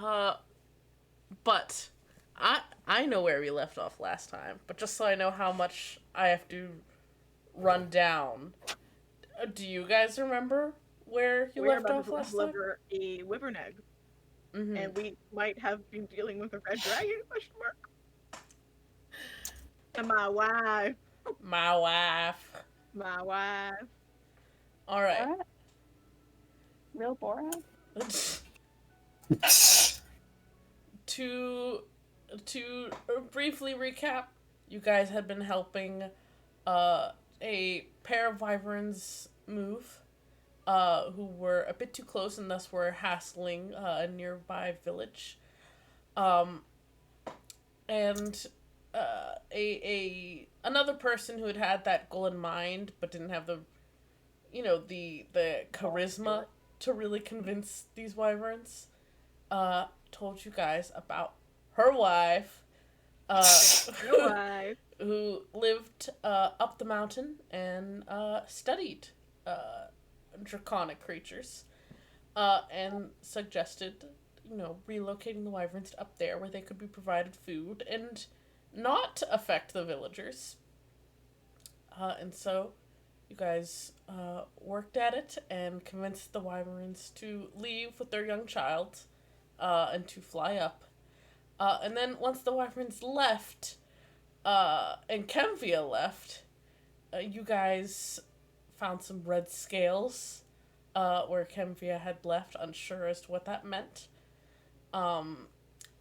Uh, but I know where we left off last time. But just so I know how much I have to run down, do you guys remember where you We're left about off to last time? deliver a wyvern egg, Mm-hmm. and we might have been dealing with a red dragon? Question mark. And my wife, My wife. my wife. All right. Borat? Real Borat? to to briefly recap, you guys had been helping uh, a pair of wyverns move, who were a bit too close and thus were hassling a nearby village. Um, and a another person who had had that goal in mind but didn't have the charisma to really convince these wyverns, told you guys about her wife, uh, Your wife. who lived up the mountain and studied uh, draconic creatures, and suggested, relocating the wyverns up there where they could be provided food and not affect the villagers. And so you guys worked at it and convinced the wyverns to leave with their young child, and to fly up. And then once the wyverns left, and Kemvia left, you guys found some red scales, where Kemvia had left, unsure as to what that meant. Um,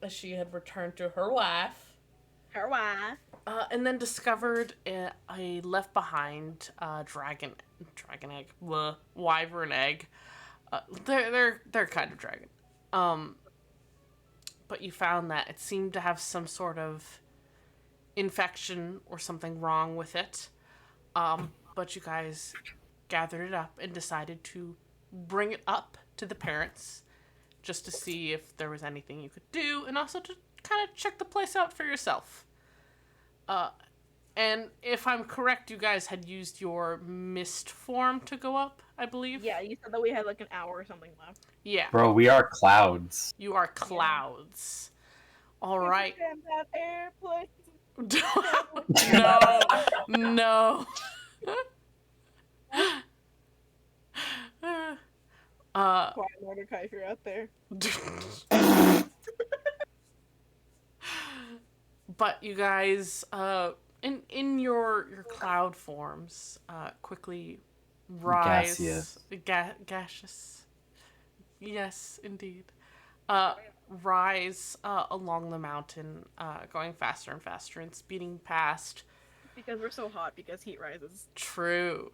as she had returned to her wife, Her wife. and then discovered a left behind dragon egg, wyvern egg. They're kind of dragon. Um, but you found that it seemed to have some sort of infection or something wrong with it. But you guys gathered it up and decided to bring it up to the parents just to see if there was anything you could do and also to kind of check the place out for yourself. Uh, and if I'm correct, you guys had used your mist form to go up, I believe? Yeah, you said that we had like an hour or something left. Yeah. Bro, we are clouds. You are clouds. All right. That airplane. No. No. Quiet Mordecai, if you're out there. But you guys, in your cloud forms, quickly rise. Gaseous. Gaseous. Yes, indeed. Rise along the mountain, going faster and faster and speeding past. Because we're so hot, because heat rises. True.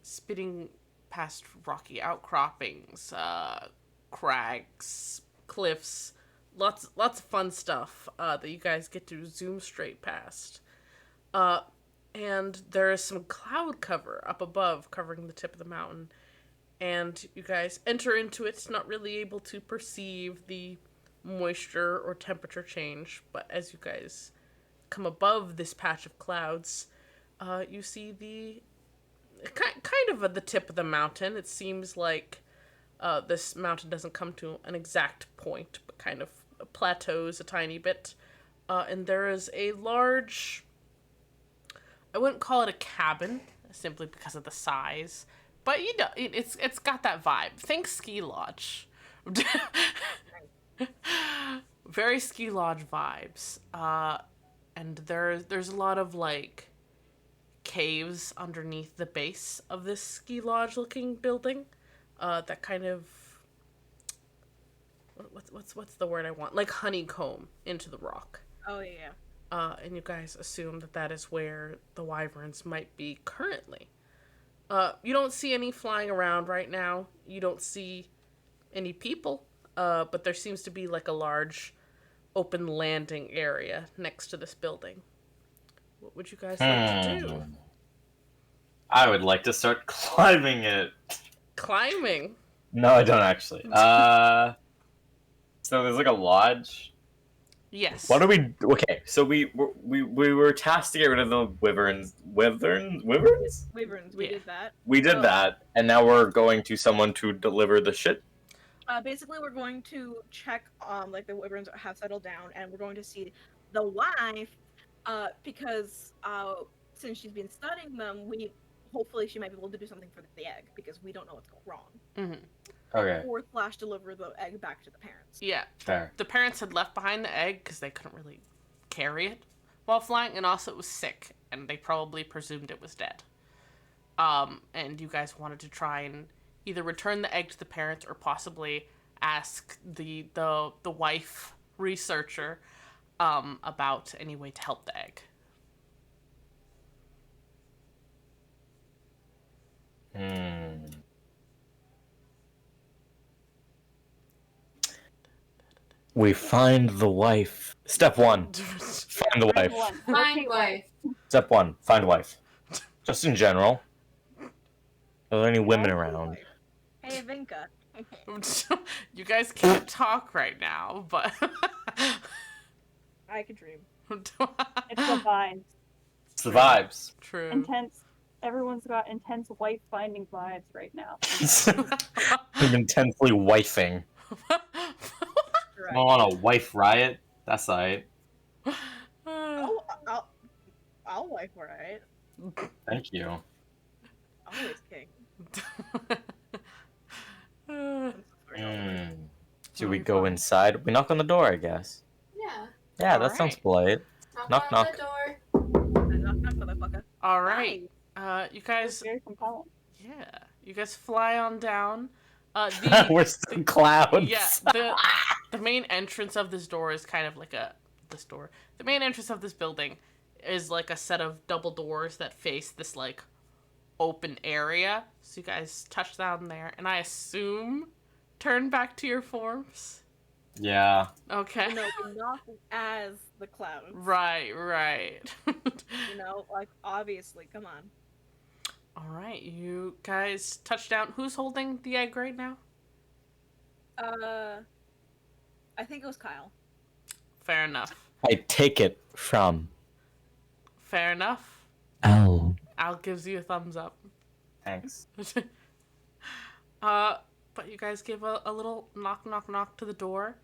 Speeding past rocky outcroppings, crags, cliffs, lots of fun stuff that you guys get to zoom straight past. And there is some cloud cover up above covering the tip of the mountain. And you guys enter into it, not really able to perceive the moisture or temperature change. But as you guys come above this patch of clouds, you see the kind of at the tip of the mountain. It seems like this mountain doesn't come to an exact point, but kind of plateaus a tiny bit. And there is a large, I wouldn't call it a cabin, simply because of the size, but it's got that vibe. Think ski lodge. Very ski lodge vibes. And there's a lot of like caves underneath the base of this ski lodge looking building, that kind of, what's the word I want, like honeycomb into the rock. Oh, yeah. And you guys assume that is where the wyverns might be currently. You don't see any flying around right now. You don't see any people, but there seems to be like a large open landing area next to this building. What would you guys like to do? I would like to start climbing it. Climbing? No, I don't actually. So there's like a lodge. Yes. What do we? Okay, so we were tasked to get rid of the wyverns. Wyverns? Wyverns, we Yeah. did that. We did that, and now we're going to someone to deliver the shit. Basically, we're going to check, like the wyverns have settled down, and we're going to see the wife, because since she's been studying them, hopefully she might be able to do something for the egg because we don't know what's going wrong. Mm-hmm. Okay. Or slash deliver the egg back to the parents. Yeah. Fair. The parents had left behind the egg because they couldn't really carry it while flying, and also it was sick, and they probably presumed it was dead. And you guys wanted to try and either return the egg to the parents or possibly ask the wife researcher about any way to help the egg. We find the wife. Step 1. Find the wife. Find wife. Step 1. Find wife. Just in general. Are there any women around? Hey, Vinka. You guys can't talk right now, but I could dream. It's the vibes. It's the vibes. True. Intense. Everyone's got intense wife finding vibes right now. I'm intensely wifing. Right. I want a wife riot. That's alright. Oh, I'll wife right. Thank you. Always king. Should we go inside? We knock on the door, I guess. Yeah. Yeah, that sounds polite. Knock, on knock. the door. Knock, knock, motherfucker. All right. You It's guys. very compelling. Yeah. You guys fly on down. We're still clouds. Yeah, the main entrance of this door is kind of like the main entrance of this building is like a set of double doors that face this like open area. So you guys touch down there, and I assume turn back to your forms. Yeah. Okay. No, we're not as the clouds. Right. You know, like obviously, come on. All right, you guys touch down. Who's holding the egg right now? I think it was Kyle. Fair enough. I take it from Fair enough. Al. Al gives you a thumbs up. Thanks. But you guys give a little knock to the door.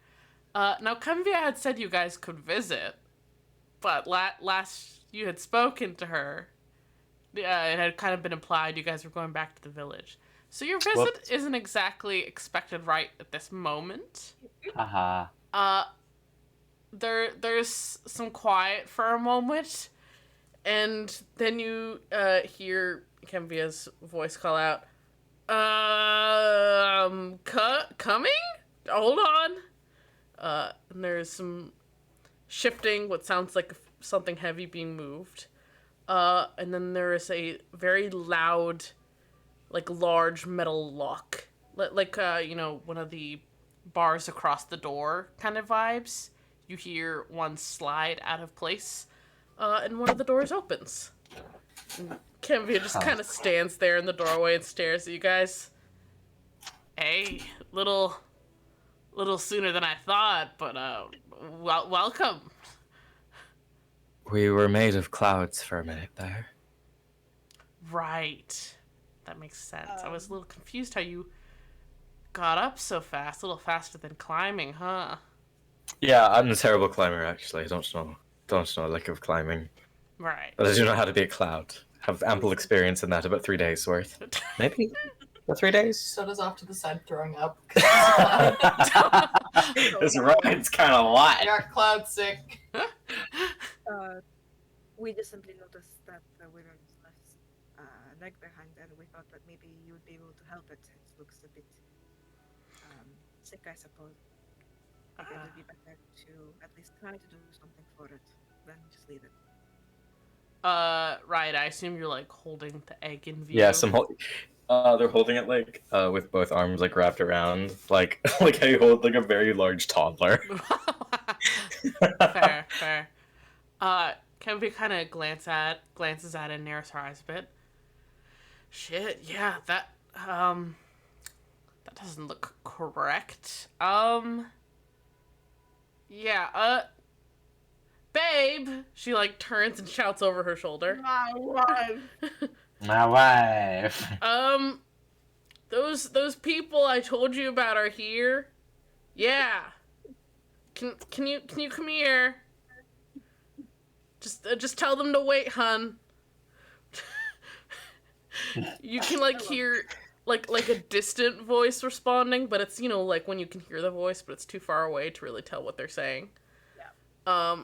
Now Cunvia had said you guys could visit, but last you had spoken to her, it had kind of been implied you guys were going back to the village. So your visit Whoops. isn't exactly expected right at this moment. Haha. There's some quiet for a moment, and then you hear Cunvia's voice call out, coming? Hold on. And there's some shifting, what sounds like something heavy being moved. And then there is a very loud, like, large metal lock. Like, one of the bars across the door kind of vibes. You hear one slide out of place, and one of the doors opens. Cunvia just kind of stands there in the doorway and stares at you guys. Hey, little sooner than I thought, but welcome. We were made of clouds for a minute there. Right, that makes sense. I was a little confused how you got up so fast, a little faster than climbing, huh? Yeah, I'm a terrible climber actually. I don't know a lick of climbing. Right. But I do know how to be a cloud. Have ample experience in that, about 3 days worth. Maybe? About 3 days? Soda's off to the side throwing up. This ride's kind of I light. got cloud sick. We just simply noticed that the wyvern's left leg behind, and we thought that maybe you would be able to help it. It looks a bit sick, I suppose. It would be better to at least try to do something for it than just leave it. Right, I assume you're, like, holding the egg in view. Yeah, they're holding it like with both arms like wrapped around, like like how you hold like a very large toddler. Fair. Cunvia kind of glances at it and narrows her eyes a bit. Shit, yeah, that doesn't look correct. Yeah, babe, she like turns and shouts over her shoulder. My wife. My wife. those people I told you about are here. Yeah. Can you come here? Just tell them to wait, hun. You can like hear like a distant voice responding, but it's like when you can hear the voice, but it's too far away to really tell what they're saying. Yeah.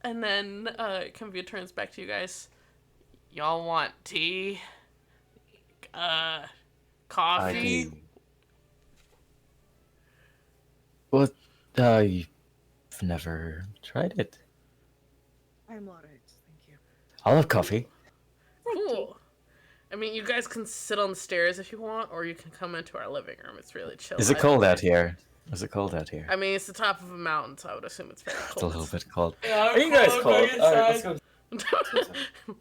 And then Convia turns back to you guys. Y'all want tea? Coffee? I do. What? You've never tried it. I'm alright, thank you. I'll have coffee. Cool. I mean, you guys can sit on the stairs if you want, or you can come into our living room. It's really chill. Is it either cold way. out here? Is it cold out here? I mean, it's the top of a mountain, so I would assume it's very cold. It's a little bit cold. Yeah, Are you guys cold? going Alright, let's inside. go.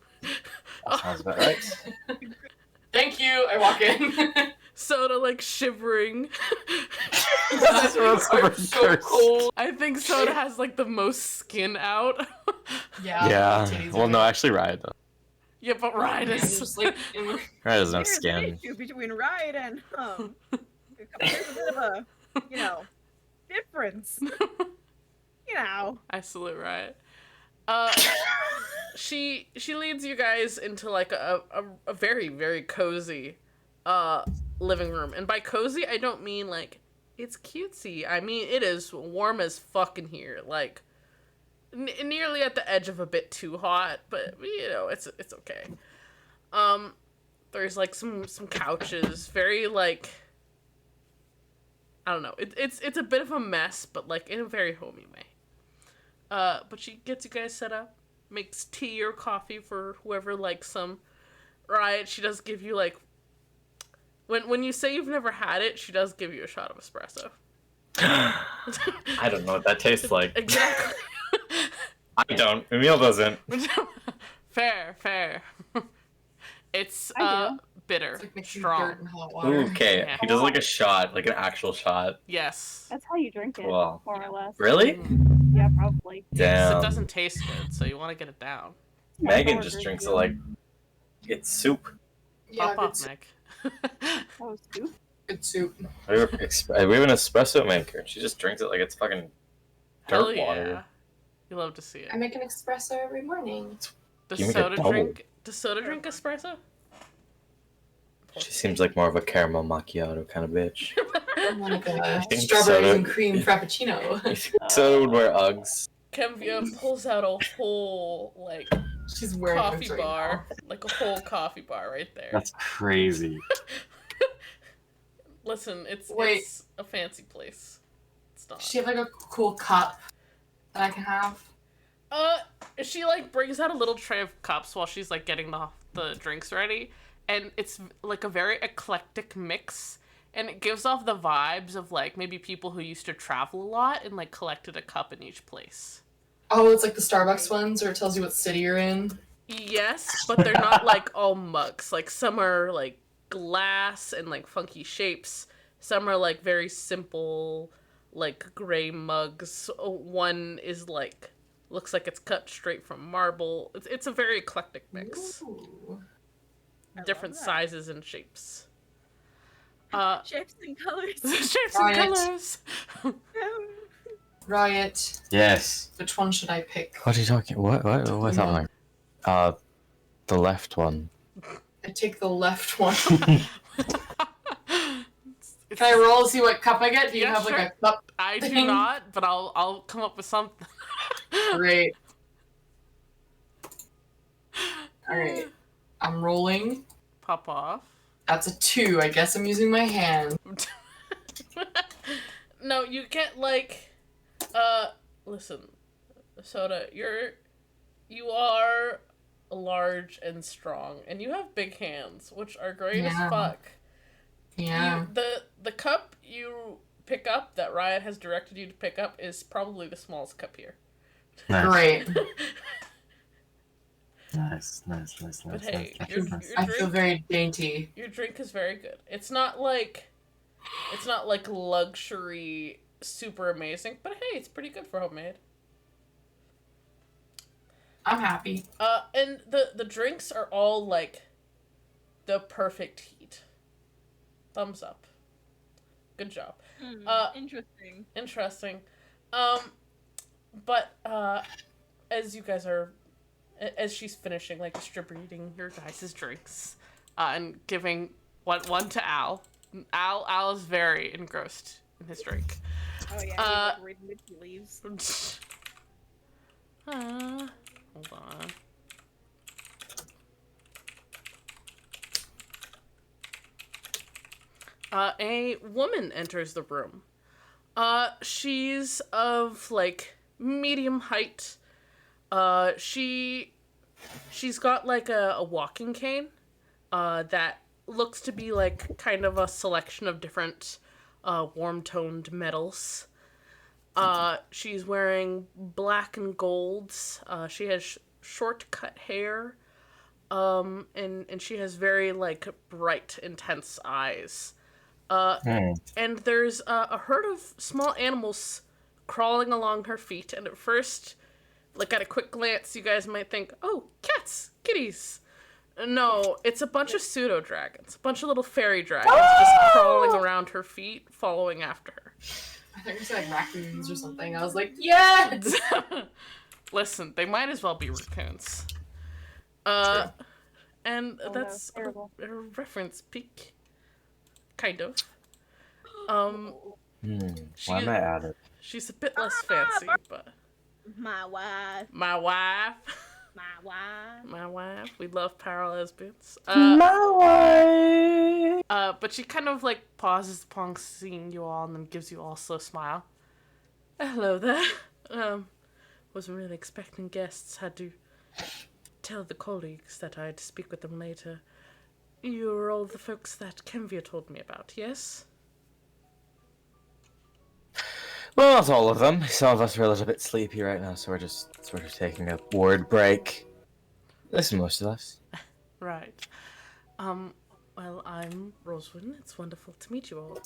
That sounds about right. Thank you. I walk in. Soda like shivering. This smells I'm super so cursed. cold. I think Soda has like the most skin out. Yeah. Yeah. titties Well, are no, big. actually, Riot does. Yeah, but Ryan And is just like in the- Riot doesn't have There's an skin. issue between Riot and there's a bit of a difference. I salute Riot. She leads you guys into like a very, very cozy living room. And by cozy I don't mean like it's cutesy. I mean it is warm as fuck in here. Like nearly at the edge of a bit too hot, but it's okay. There's like some couches, very like I don't know. It's a bit of a mess, but like in a very homey way. But she gets you guys set up, makes tea or coffee for whoever likes some. Right? She does give you like when you say you've never had it, she does give you a shot of espresso. I don't know what that tastes like. Exactly. I don't. Emil doesn't. Fair. It's I do. bitter, It's like mixing strong. dirt and hot water. Okay, Yeah. he does like a shot, like an actual shot. Yes. That's how you drink it, Wow. more or less. Really? Mm. Yeah, probably. Yes, Damn. it doesn't taste good, so you want to get it down. My Megan coworkers just drinks do. it like it's soup. Yeah, Pop good, off, Nick. Oh, soup? good soup. We have an espresso maker. She just drinks it like it's fucking Hell dirt yeah. water. You love to see it. I make an espresso every morning. Does You make a soda double. drink espresso? She seems like more of a caramel macchiato kind of bitch. I'm like a think strawberries soda- and cream frappuccino. Soda would wear Uggs. Kemvia pulls out a whole like She's wearing coffee Uggs right bar, like a whole coffee bar right there. That's crazy. Listen, it's Wait. it's a fancy place. It's now. not. Does she have like a cool cup that I can have? She like brings out a little tray of cups while she's like getting the drinks ready, and it's like a very eclectic mix, and it gives off the vibes of like maybe people who used to travel a lot and like collected a cup in each place. Oh, it's like the Starbucks ones, or it tells you what city you're in. Yes, but they're not like all mugs. Like some are like glass and like funky shapes. Some are like very simple, like gray mugs. One is like looks like it's cut straight from marble. It's a very eclectic mix. Ooh. I Different love that. sizes and shapes. Shapes and colors. Shapes Right. and colors. Riot. Yes. Which one should I pick? What are you talking? What's that one? The left one. I take the left one. Can I roll to see what cup I get? Do you Yeah, have sure. like a cup? I do thing? not, but I'll come up with something. Great. Alright. I'm rolling. Pop off. That's a 2. I guess I'm using my hand. No, you get like listen, Soda, you are large and strong, and you have big hands, which are great Yeah. as fuck. Yeah. The cup you pick up that Riot has directed you to pick up is probably the smallest cup here. Great. Nice. But hey, I feel very dainty. your drink is very good. It's not like luxury super amazing, but hey, it's pretty good for homemade. I'm happy. And the drinks are all like the perfect heat. Thumbs up. Good job. Interesting. Interesting. But as you guys are, as she's finishing, like, distributing your guys' drinks, and giving one to Al. Al is very engrossed in his drink. Oh yeah, he's like reading the tea leaves. Hold on. A woman enters the room. She's of, like, medium height. She's got, like, a walking cane, that looks to be, like, kind of a selection of different, warm-toned metals. She's wearing black and golds. She has short cut hair. And she has very, like, bright, intense eyes. And there's a herd of small animals crawling along her feet, and at first, like, at a quick glance, you guys might think, oh, cats, kitties. No, it's a bunch of pseudo-dragons, a bunch of little fairy dragons just crawling around her feet, following after her. I thought you said like raccoons or something. I was like, yes! Listen, they might as well be raccoons. And Oh, that's no, terrible. a reference peak. Kind of. Why am I at it? She's a bit less fancy, but My wife. my wife. My wife. My wife. We love para lesbians. My wife. But she kind of, like, pauses upon seeing you all and then gives you all a slow smile. Hello there. Wasn't really expecting guests. Had to tell the colleagues that I'd speak with them later. You're all the folks that Kenvia told me about, yes? Well, not all of them. Some of us are a little bit sleepy right now, so we're just sort of taking a ward break. Listen, most of us. Right. Well, I'm Rosewood. It's wonderful to meet you all.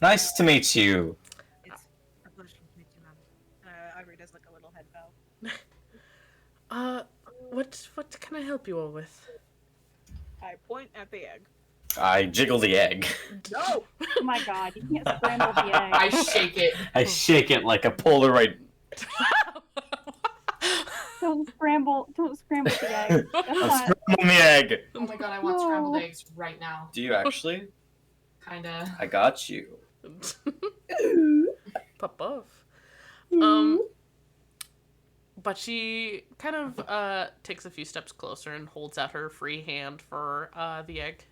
Nice to meet you. It's a pleasure to meet you, ma'am. Ivory does like a little head bow. What can I help you all with? I point at the egg. I jiggle the egg. No! Oh my god, you can't scramble the egg. I shake it. I shake it like a Polaroid. Don't scramble the egg. That's I'm not. scrambling the egg. Oh my god, I want No. scrambled eggs right now. Do you actually? Kinda. I got you. Pop off. But she kind of takes a few steps closer and holds out her free hand for the egg.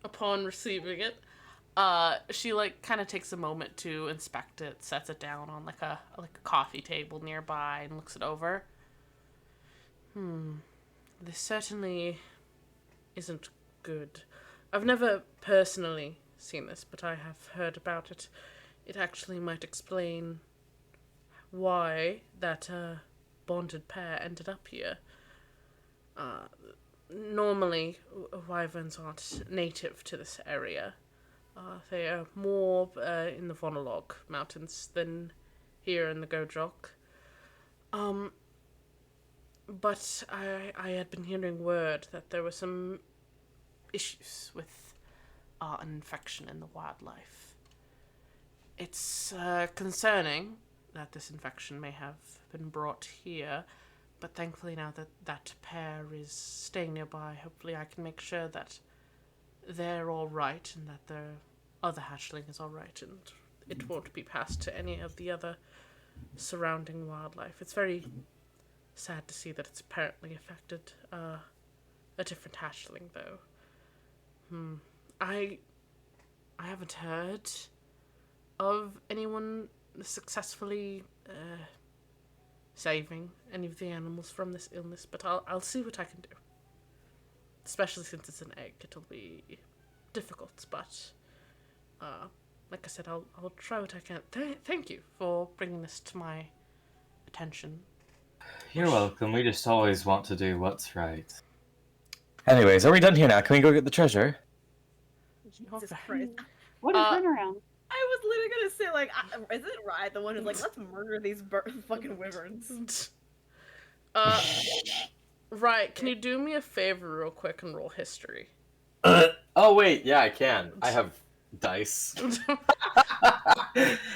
Upon receiving it, she, like, kind of takes a moment to inspect it, sets it down on like a coffee table nearby, and looks it over. This certainly isn't good. I've never personally seen this, but I have heard about it. It actually might explain why that bonded pair ended up here. Normally, wyverns aren't native to this area. They are more in the Vonalog Mountains than here in the Godrok. But I had been hearing word that there were some issues with an infection in the wildlife. It's concerning that this infection may have been brought here, but thankfully now that that pair is staying nearby, hopefully I can make sure that they're all right and that their other hatchling is all right and it won't be passed to any of the other surrounding wildlife. It's very sad to see that it's apparently affected a different hatchling, though. I haven't heard of anyone successfully saving any of the animals from this illness, but I'll see what I can do. Especially since it's an egg, it'll be difficult, but like I said, I'll try what I can. Thank you for bringing this to my attention. You're welcome. We just always want to do what's right. Anyways, are we done here now? Can we go get the treasure? Jesus Okay. Christ. What a Uh, turnaround. I was literally gonna say, like, isn't Rye the one who's like, let's murder these fucking wyverns? Right, can you do me a favor real quick and roll history? Oh wait, yeah, I can. I have dice.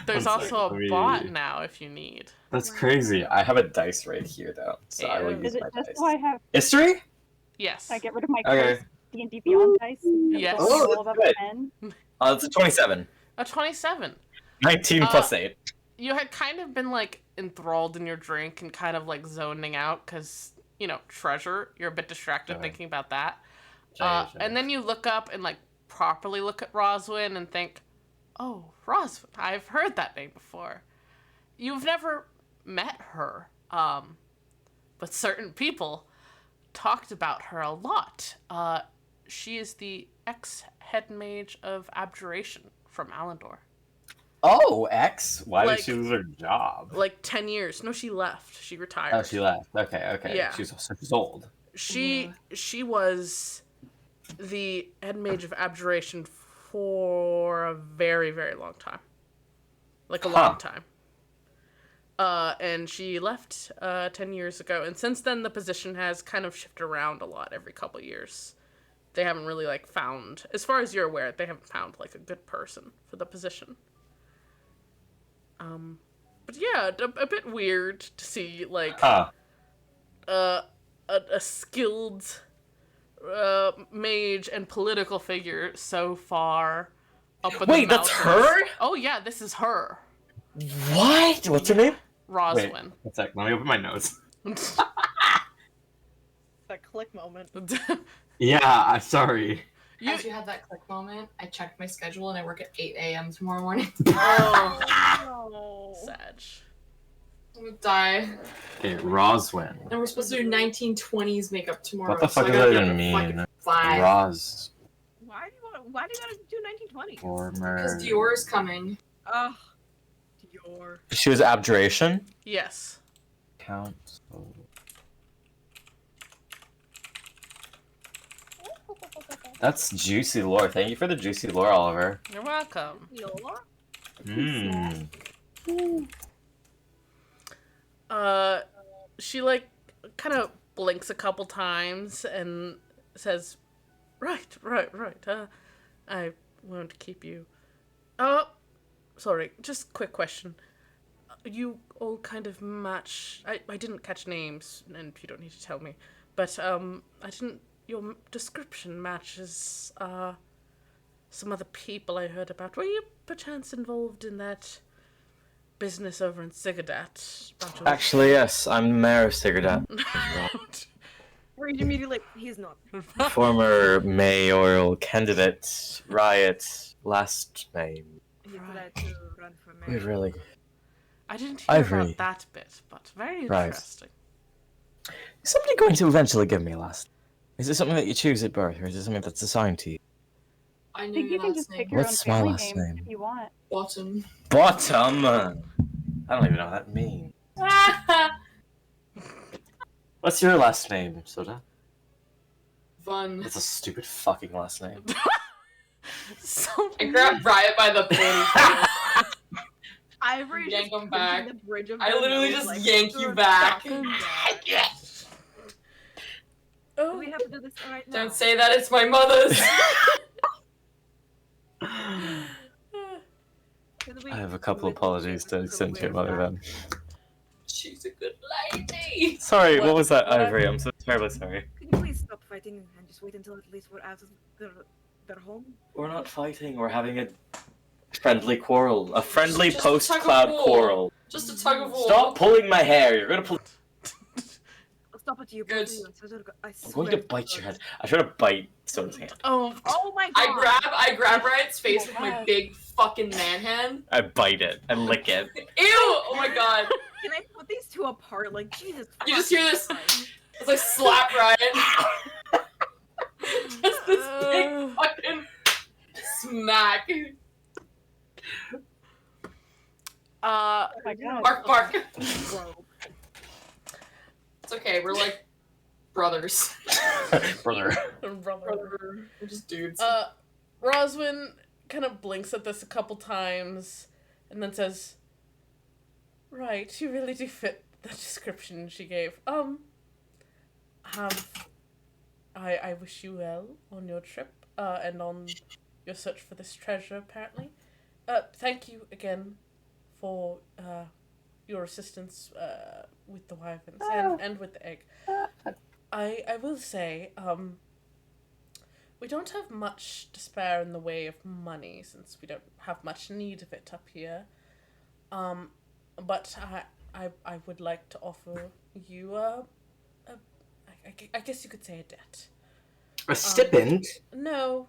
There's One also sec, a bot now if you need. That's crazy. I have a dice right here though, so I will Ew. use Is it my just dice. so I have History? Yes. I get rid of my Okay. cursed D&D Beyond dice? Yes. So I Oh, roll that's above good. 10? It's a 27. A 27. 19 plus 8. You had kind of been like enthralled in your drink and kind of like zoning out because, you know, treasure. You're a bit distracted Okay. thinking about that. Sure. And then you look up and like properly look at Roswin and think, oh, Roswin, I've heard that name before. You've never met her, but certain people talked about her a lot. She is the ex-head mage of Abjuration from Alendor. Oh, X? Why Like- did she lose her job? Like 10 years. No, she left. She retired. Oh, she left. Okay. Yeah. She's old. She was the head mage of Abjuration for a very, very long time. Like a long time. And she left 10 years ago. And since then, the position has kind of shifted around a lot every couple years. They haven't really, like, found, as far as you're aware, they haven't found, like, a good person for the position. But yeah, a bit weird to see, like, a skilled mage and political figure so far up in the Wait, that's mountains. her? Oh yeah, this is her, What? What's her name? Roswin. Wait, one sec. Let me open my notes. That click moment. Yeah, I'm sorry. You- As you had that click moment, I checked my schedule and I work at 8 a.m. tomorrow morning. oh, No. Sag. I'm gonna die. Okay, Roswin. And we're supposed to do 1920s makeup tomorrow. What the so fuck I does gotta that be even up at mean? fucking 5. Ros. Why do you gotta do 1920? Former. Because Dior's coming. Ugh. Dior. She was Abjuration? Yes. Council. That's juicy lore. Thank you for the juicy lore, Oliver. You're welcome. Dior? Mmm. She like kind of blinks a couple times and says, right. I won't keep you. Sorry, just quick question. You all kind of match. I didn't catch names, and you don't need to tell me. But I didn't. Your description matches some other people I heard about. Were you perchance involved in that business over in Sigadat? Actually, yes. I'm the mayor of Sigardat. Where you immediately like, he's not. Former mayoral candidate. Riot. Last name. He Right. tried to run for We mayor. really. I didn't hear Ivory. about that bit, but very Right. interesting. Is somebody going to eventually give me a last? Is it something that you choose at birth, or is it something that's assigned to you? I I knew think you your can last just name. pick your What's own my family last name name? if you want. Bottom. Bottom. I don't even know what that means. What's your last name, Soda? Fun. That's a stupid fucking last name. So I grabbed Riot by the ponytail. Ivory Yank just him back. the bridge of I their literally nose, just like, yank you "Ugh, back." stop it." Oh, We have to do this right now. Don't say that, it's my mother's. Can we I have a couple do it apologies to together so send to your we're mother not- then. She's a good lady. Sorry, what What- was that, what? Ivory? I'm so terribly sorry. Can you please stop fighting and just wait until at least we're out of their home? We're not fighting, we're having a friendly quarrel. A friendly Just post-cloud tug of war. quarrel. Just a tug of war. Stop pulling my hair, you're gonna pull. I'll stop it to you. Good. both of you, I swear to God- I I'm swear going to to bite God. your head. I try to bite Soda's hand. oh, Oh my God! I grab Riot's face with my God. big fucking man hand. I bite it and lick it. Ew! Oh my god. Can I put these two apart? Like Jesus. You just hear this Christ. as I slap Riot. Just this big Uh. fucking smack. uh, Oh my god. Bark, bark. Bro. It's okay, we're like brothers. Brother. brother. We're just dudes. Roswin kind of blinks at this a couple times, and then says, "Right, you really do fit the description she gave. I wish you well on your trip, and on your search for this treasure, apparently. Thank you again for, your assistance, with the wyverns, and with the egg. I will say, we don't have much to spare in the way of money, since we don't have much need of it up here. But I would like to offer you I guess you could say a debt. A stipend? No.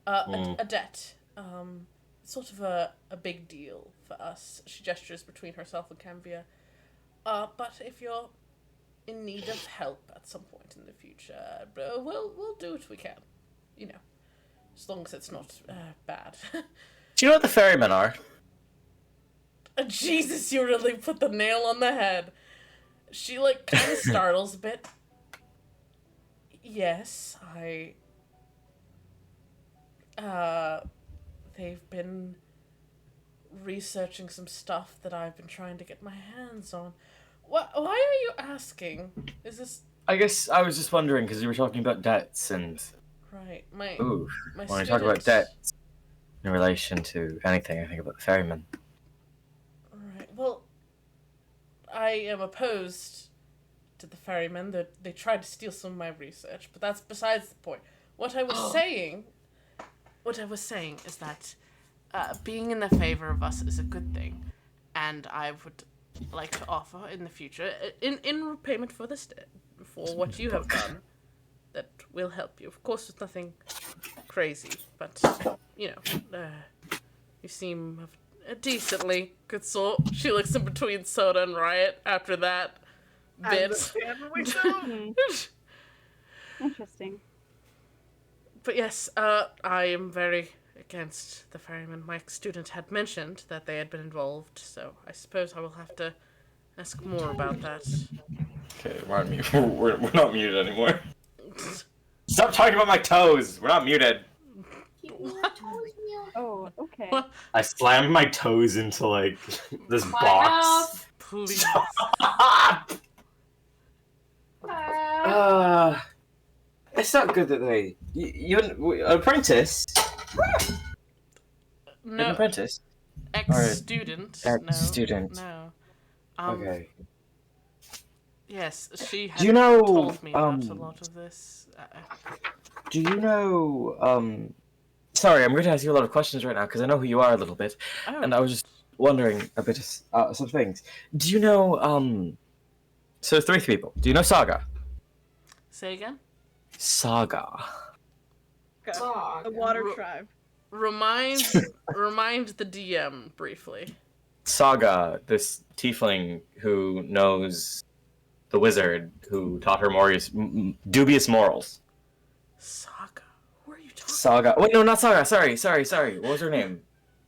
A debt. Sort of a big deal for us. She gestures between herself and Canvia. But if you're in need of help at some point in the future, we'll do what we can. You know, as long as it's not bad. Do you know what the ferrymen are? Jesus, you really put the nail on the head. She, like, kind of startles a bit. Yes, they've been researching some stuff that I've been trying to get my hands on. Why are you asking? Is this... I guess I was just wondering, because you were talking about debts, and... Right, When my we talk about debts in relation to anything, I think about the ferryman. Right, well, I am opposed to the ferrymen. They tried to steal some of my research, but that's besides the point. What I was saying is that being in the favor of us is a good thing, and I would like to offer in the future, in repayment for this debt, for what you have done, that will help you. Of course, it's nothing crazy, but you know, you seem of a decently good sort. She looks in between Soda and Riot after that bit. Interesting. But yes, I am very against the ferryman. My student had mentioned that they had been involved, so I suppose I will have to ask more about that. Okay, we're not muted anymore. Stop talking about my toes! We're not muted! Oh, okay. I slammed my toes into, like, this My box. mouth. Please. It's not good that they... apprentice? An No, apprentice? ex-student. Ex-student. No. Okay. Yes, she had Do you know, told me about a lot of this. Do you know, Sorry, I'm going to ask you a lot of questions right now, because I know who you are a little bit, and I was just wondering a bit of some things. Do you know, so three people. Do you know Saga? Say again? Saga. Dog. The water tribe. Remind the DM briefly. Saga, this tiefling who knows the wizard who taught her dubious morals. Saga. Who are you talking Saga. Wait, no, not Saga. Sorry. What was her name?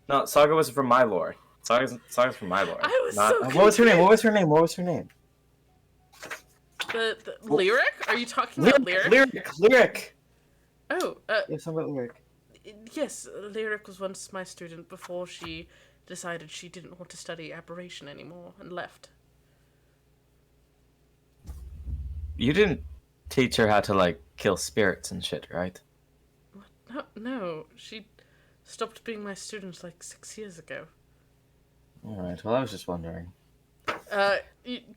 No, Saga was from my lore. Saga's from my lore. I was Not, so What was her name? The lyric? Are you talking about lyric? Lyric. Oh, Yes, I'm about lyric. yes, Lyric was once my student before she decided she didn't want to study aberration anymore and left. You didn't teach her how to, like, kill spirits and shit, right? No, she stopped being my student like 6 years ago. Alright, well, I was just wondering.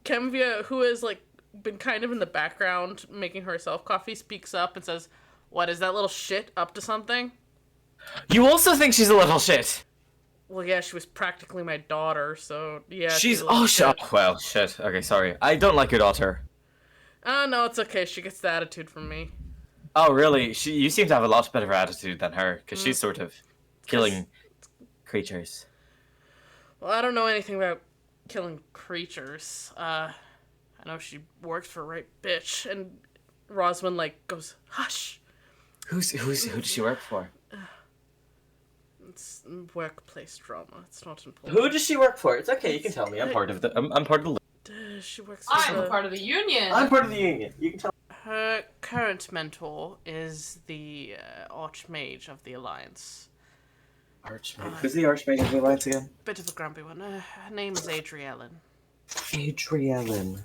Kemvia, who has, like, been kind of in the background making herself coffee, speaks up and says, "What, is that little shit up to something?" You also think she's a little shit! Well, yeah, she was practically my daughter, so yeah. She's a little shit. well, shit. Okay, sorry. I don't like your daughter. Oh, no, it's okay. She gets the attitude from me. Oh, really? You seem to have a lot better attitude than her, because she's sort of killing creatures. Well, I don't know anything about killing creatures. I know she works for a right bitch, and Rosman, like, goes, "Hush!" Who does she work for? It's workplace drama. It's not important. Who does she work for? It's okay, you can tell me. I'm part of the... I'm part of the... She works for I'm a part of the union. I'm part of the union. You can tell. Her current mentor is the Archmage of the Alliance. Archmage. Who's the Archmage of the Alliance again? Bit of a grumpy one. Her name is Adriellen. Adriellen.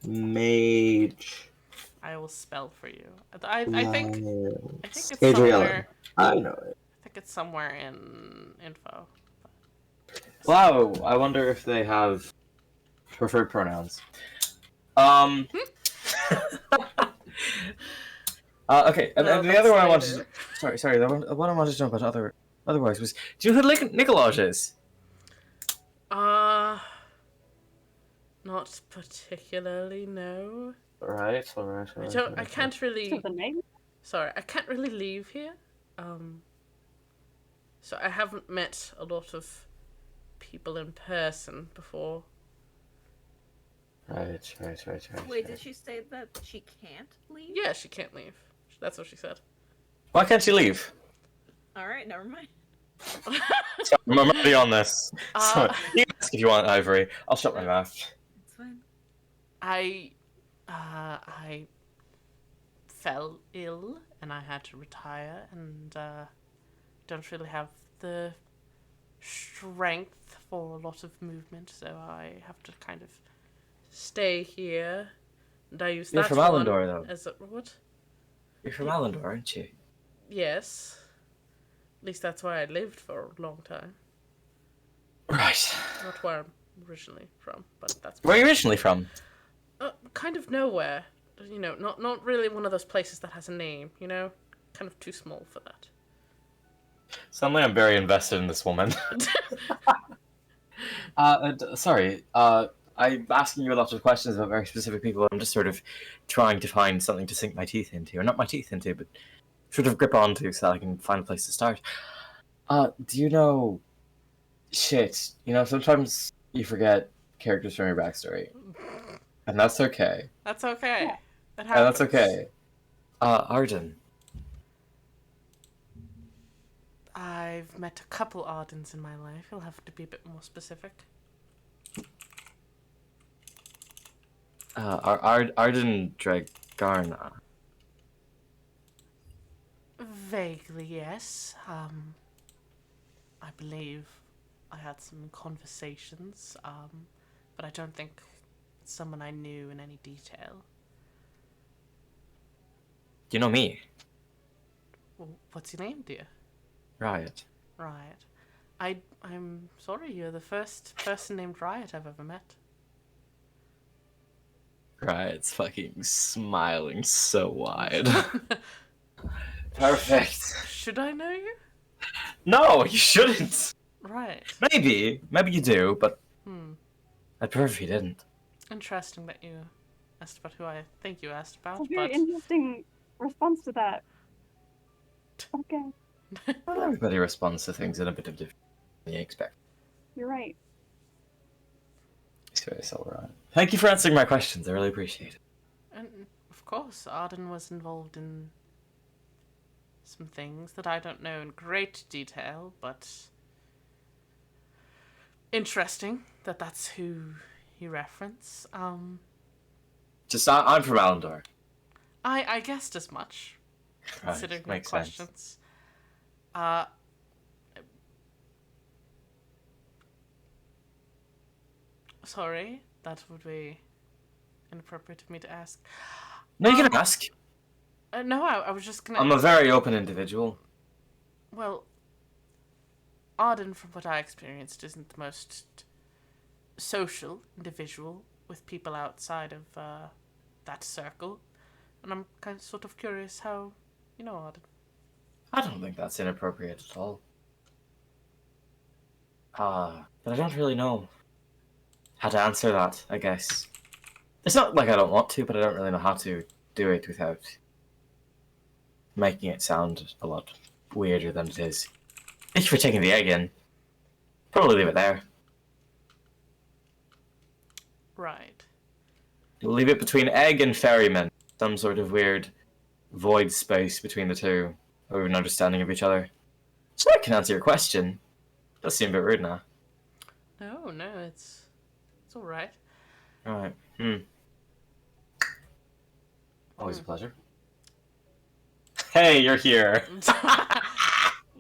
Archmage. I will spell for you. I think it's Adriellen. somewhere. I know it. I think it's somewhere in info. Wow, I wonder if they have preferred pronouns. Okay, and No, the that's other one I later. wanted. Sorry. The one I wanted to know about otherwise was. Do you know who Nicolaj is? Not particularly. No. Right. I can't really. Just the name? Sorry, I can't really leave here. So I haven't met a lot of people in person before. Right. Wait, did she say that she can't leave? Yeah, she can't leave. That's what she said. Why can't you leave? Alright, never mind. I'm already on this. So, Uh, you can ask if you want, Ivory. I'll shut my mouth. It's fine. I fell ill and I had to retire and don't really have the strength for a lot of movement, so I have to kind of stay here. And I use You're that from one Allendor, though. as a what? You're from Allendor, aren't you? Yes. At least that's where I lived for a long time. Right. Not where I'm originally from, but that's Where are you originally from? kind of nowhere. You know, not really one of those places that has a name. You know, kind of too small for that. Suddenly, I'm very invested in this woman. Sorry. I'm asking you a lot of questions about very specific people. I'm just sort of trying to find something to sink my teeth into, or not my teeth into, but sort of grip onto, so I can find a place to start. Do you know? Shit. You know, sometimes you forget characters from your backstory, and that's okay. That's okay. Yeah. It And happens. that's okay. Arden. I've met a couple Ardens in my life. You'll have to be a bit more specific. Arden Dragarna. Vaguely, yes. I believe I had some conversations, but I don't think it's someone I knew in any detail. You know me, Well, what's your name, dear? Riot. Riot. I'm sorry, you're the first person named Riot I've ever met. Riot's fucking smiling so wide. Perfect. Should I know you? No, you shouldn't. Right. Maybe you do, but Hmm. I'd prefer if you didn't. Interesting that you asked about who I think you asked about, It's a very but interesting response to that. Okay, Not everybody responds to things in a bit of different than you expect. you're right. So it's all right. Thank you for answering my questions. I really appreciate it. and of course, Arden was involved in some things that I don't know in great detail, but interesting that that's who you reference. I'm from Allendor. I guessed as much, considering Right, your makes sense. questions. Sorry, that would be inappropriate of me to ask. No, you can ask. No, I was just gonna. I'm a very open individual. Well, Arden, from what I experienced, isn't the most social individual with people outside of that circle, and I'm kind of sort of curious how you know Arden. I don't think that's inappropriate at all. But I don't really know how to answer that, I guess. It's not like I don't want to, but I don't really know how to do it without making it sound a lot weirder than it is. Thank you for taking the egg in. Probably leave it there. Right. Leave it between egg and ferryman. Some sort of weird void space between the two, or an understanding of each other. So I can answer your question. Does seem a bit rude now. No, it's all right. Alright. Always a pleasure. Hey, you're here.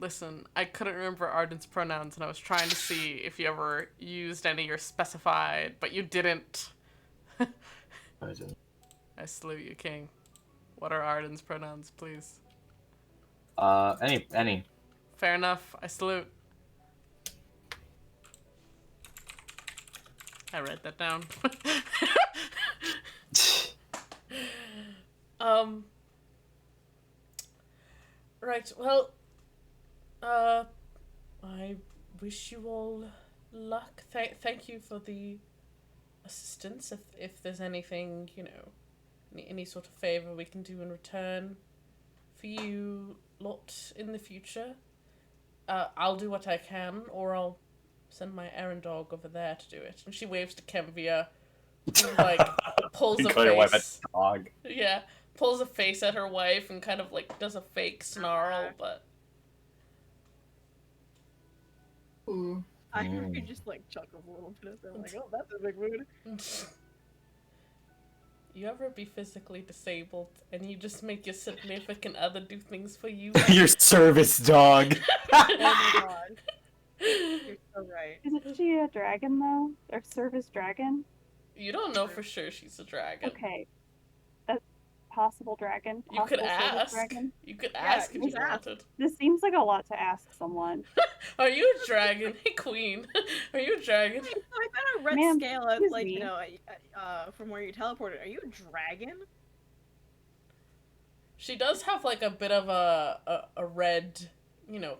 Listen, I couldn't remember Arden's pronouns, and I was trying to see if you ever used any or specified, but you didn't. I salute you, King. What are Arden's pronouns, please? Any. Fair enough. I salute. I write that down. Right, well, I wish you all luck. Thank you for the assistance. If there's anything, any sort of favor we can do in return for you lot in the future, I'll do what I can, or I'll send my errand dog over there to do it. And she waves to Kemvia, who, like, pulls a Call your wife face. a dog. Yeah, pulls a face at her wife and kind of, like, does a fake snarl, but... Ooh. I could just like chuckle a little bit. I'm like, oh, that's a big mood. You ever be physically disabled and you just make your significant other do things for you? Your service dog. Oh my god. You're so right. Isn't she a dragon though? Or service dragon? You don't know for sure she's a dragon. Okay. That's possible dragon. You could Possible service ask. Dragon. You could ask if you just ask. wanted. This seems like a lot to ask someone. Are you a dragon? Hey, queen. Are you a dragon? So I found a red Ma'am, scale at excuse like, me. from where you teleported. Are you a dragon? She does have like a bit of a red,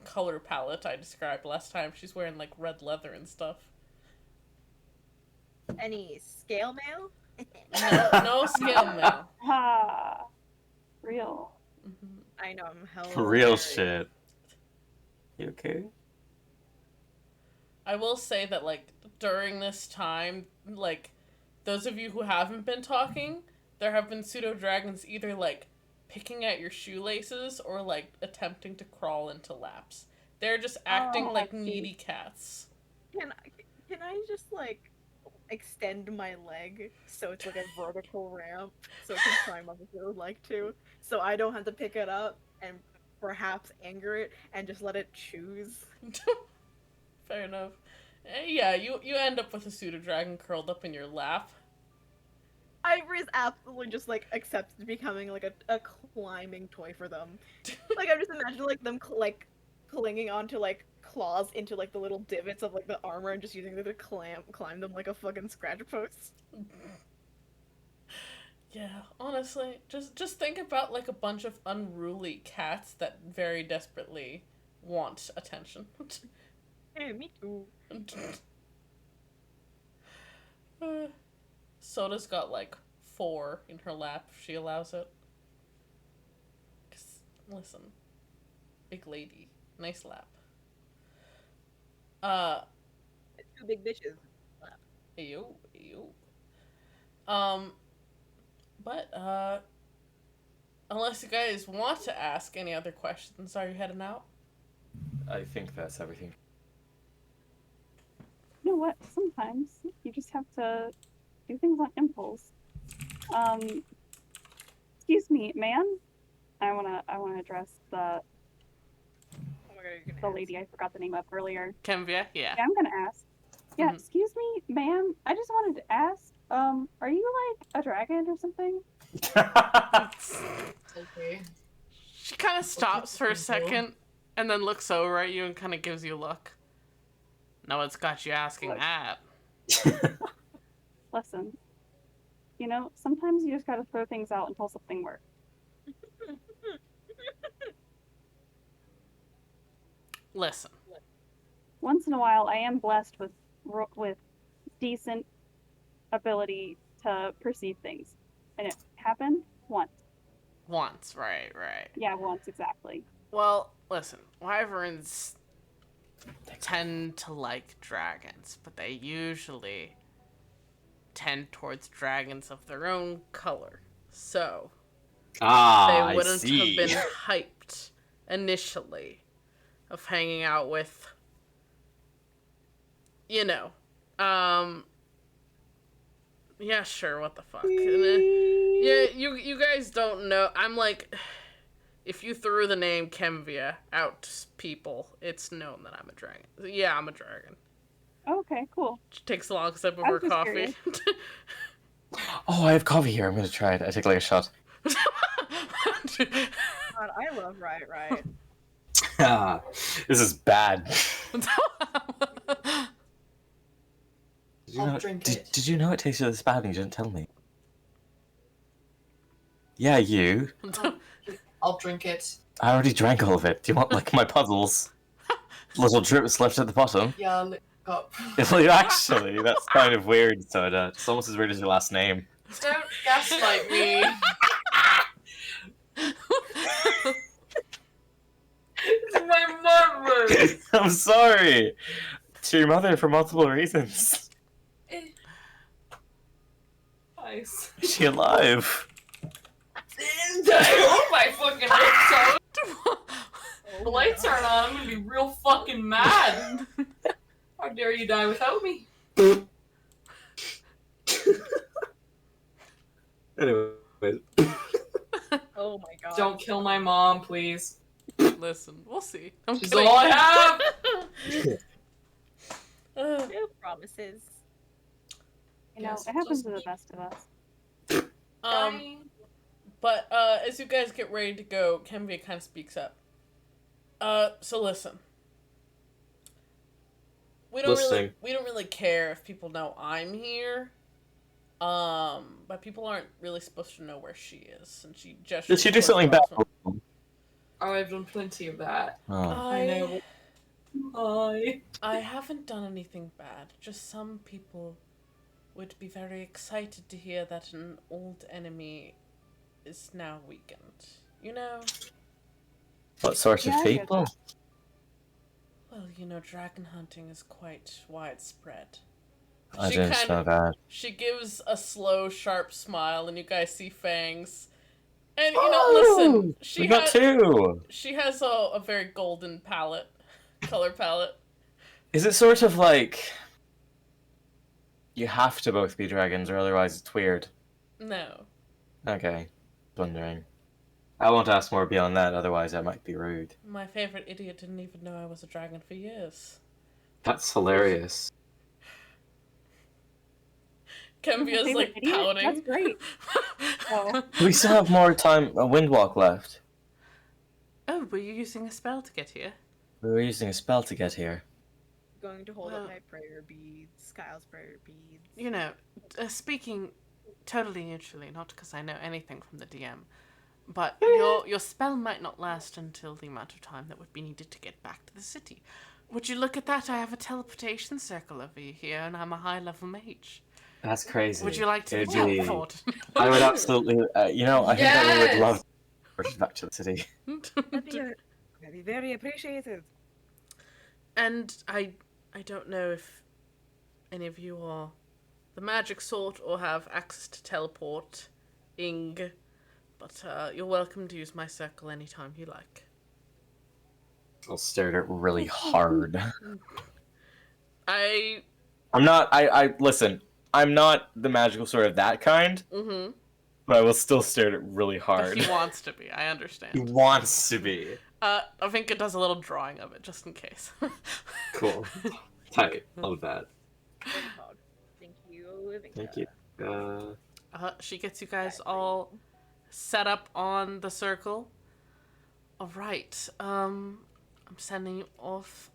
color palette I described last time. She's wearing like red leather and stuff. Any scale mail? No scale mail. Ha! Real. Mhm. I know, I'm hella For real worried. shit. You okay? I will say that, like, during this time, like, those of you who haven't been talking, there have been pseudo-dragons either, like, picking at your shoelaces or, like, attempting to crawl into laps. They're just acting Oh, like geez. needy cats. Can I just like extend my leg so it's like a vertical ramp so it can climb up if it would like to, so I don't have to pick it up and perhaps anger it and just let it choose. Fair enough. Yeah, you end up with a pseudo-dragon curled up in your lap. Ivory's absolutely just like accepted becoming like a climbing toy for them. Like I'm just imagining like them clinging onto like claws into like the little divots of like the armor and just using them to climb them like a fucking scratch post. Yeah, honestly, just think about like a bunch of unruly cats that very desperately want attention. Hey, me too. Soda's got like 4 in her lap if she allows it. 'Cause, listen, big lady, nice lap. Two big bitches. Ew. But unless you guys want to ask any other questions, are you heading out? I think that's everything. You know what? Sometimes you just have to do things on impulse. Excuse me, ma'am. I wanna address the Oh my god, you're the gonna lady I forgot the name of earlier. Kemvia, yeah. Yeah, I'm gonna ask. Yeah, Mhm. excuse me, ma'am. I just wanted to ask. Are you like a dragon or something? Okay. She kind of stops for a second and then looks over at you and kind of gives you a look. No one's got you asking What? that. Listen. You know, sometimes you just gotta throw things out until something works. Listen, Once in a while, I am blessed with decent ability to perceive things, and it happened once. once, right. Yeah, once exactly. Well, listen, wyverns tend to like dragons, but they usually tend towards dragons of their own color. So, Ah, they wouldn't I see. have been hyped initially of hanging out with, yeah, sure, what the fuck. Yeah, you guys don't know. I'm like, if you threw the name Kemvia out to people, it's known that I'm a dragon. Yeah, I'm a dragon. Okay, cool. She takes a long sip of I her was just coffee. Oh, I have coffee here. I'm gonna try it. I take like a shot. God, I love Right. Ah, this is bad. I'll drink it. Did you know it tasted this bad and you didn't tell me? Yeah, you. I'll drink it. I already drank all of it. Do you want like my puzzles? Little drips left at the bottom. Yeah, lick up. Actually, that's kind of weird, Soda. It's almost as weird as your last name. Don't gaslight me. It's my mother. I'm sorry. To your mother for multiple reasons. Nice. Is she alive? I hope I fucking hope so. Oh The lights aren't on. I'm gonna be real fucking mad. How dare you die without me? Anyway. Oh my god. Don't kill my mom, please. Listen, we'll see. I'm She's kidding. all I have. Uh, No promises. You know, Yes, it happens just to the me. best of us. Bye. But as you guys get ready to go, Kemvia kind of speaks up. So listen. We don't really care if people know I'm here. But people aren't really supposed to know where she is, and she gestures. Did she do towards something bad? Rosalind. Oh, I've done plenty of that. Oh. I know. I haven't done anything bad. Just some people would be very excited to hear that an old enemy is now weakened. You know? What sort Yeah, of I get people? Well, you know, dragon hunting is quite widespread. I She didn't kind know of- that. She gives a slow, sharp smile, and you guys see fangs. And, you know, listen, We got two! she has a very golden palette, color palette. Is it sort of like... You have to both be dragons, or otherwise it's weird? No. Okay. Wondering. I won't ask more beyond that, otherwise I might be rude. My favorite idiot didn't even know I was a dragon for years. That's hilarious. Kemvia's Favorite like idiot? pouting. That's great. Oh. We still have more time, a windwalk left. Oh, were you using a spell to get here? We were using a spell to get here. Going to hold Well- up my prayer beads, Kyle's prayer beads. You know, speaking totally neutrally, not because I know anything from the DM, but your spell might not last until the amount of time that would be needed to get back to the city. Would you look at that? I have a teleportation circle over here, and I'm a high-level mage. That's crazy. Would you like to be It'd be- teleported? I would absolutely, you know, I think that we would Yes! love to push back to the city. That'd be very appreciated. And I don't know if any of you are the magic sort or have access to teleporting, but you're welcome to use my circle anytime you like. I'll stare at it really hard. I listen, I'm not the magical sort of that kind, mm-hmm. but I will still stare at it really But hard. he wants to be. I He understand. wants to be. I think it does a little drawing of it just in case. Cool. Tight. Love that. Thank you. Thank you. She gets you guys all set up on the circle. All right. I'm sending you off.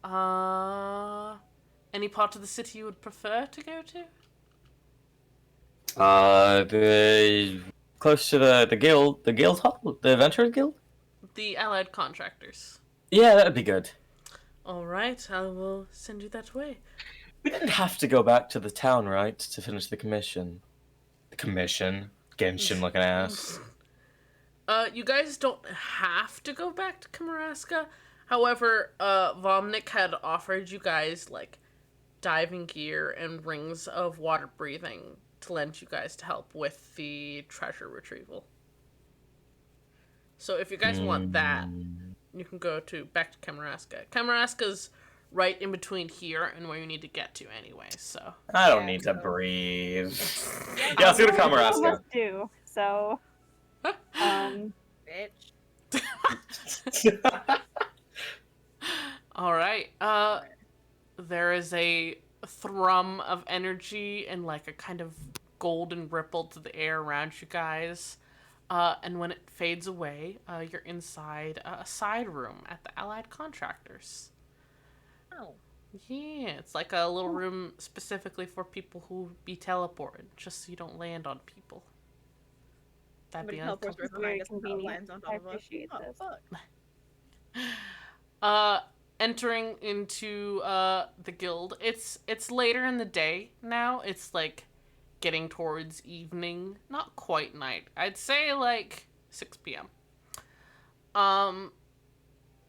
Any part of the city you would prefer to go to? Close to the guild hall, the adventurers guild. The Allied Contractors. Yeah, that'd be good. All right, I will send you that way. We didn't have to go back to the town, right, to finish the commission. The commission, Genshin looking ass. You guys don't have to go back to Kamaraska. However, Vomnik had offered you guys like diving gear and rings of water breathing to lend you guys to help with the treasure retrieval. So if you guys want that, you can go back to Kamaraska. Kamaraska's right in between here and where you need to get to anyway, so. I don't Yeah, need to so- breathe. Yeah, let's go to All of us Kamaraska. do. So, Bitch. All right. There is a thrum of energy and like a kind of golden ripple to the air around you guys. And when it fades away, you're inside a side room at the Allied Contractors. Oh, Yeah, it's like a little room specifically for people who be teleported, just so you don't land on people. That'd somebody be teleports right uncomfortable. Very behind us and convenient. lands on I top of us. appreciate Oh, this. fuck. Uh, Entering into the guild. It's later in the day now. It's like getting towards evening, not quite night. I'd say like 6 p.m. Um,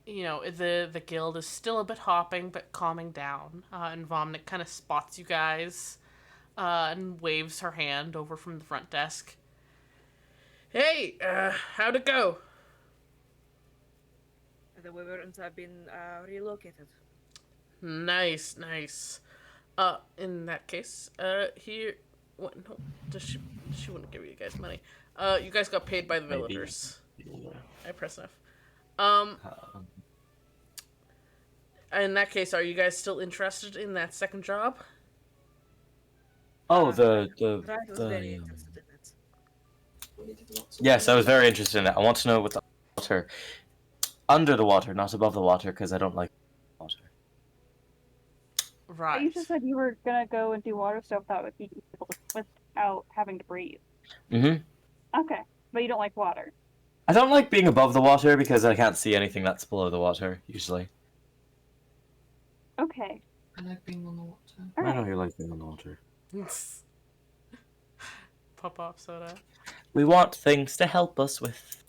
the guild is still a bit hopping but calming down. And Vomnik kind of spots you guys and waves her hand over from the front desk. Hey, how'd it go? The wyverns have been relocated. Nice, nice. In that case, here, what? No, does she wouldn't give you guys money. You guys got paid by the Maybe. villagers. Yeah. I press F. Um, Um, in that case, are you guys still interested in that second job? oh, Ryan was very interested in it. yes, I was very interested in it. I want to know what's water, under the water, not above the water, because I don't like water. But Right. you just said you were gonna go and do water stuff that would keep you able to, without having to breathe. Mm-hmm. Okay, but you don't like water. I don't like being above the water because I can't see anything that's below the water usually. Okay, I like being on the water. all I know right. you like being on the water. Pop off soda. We want things to help us with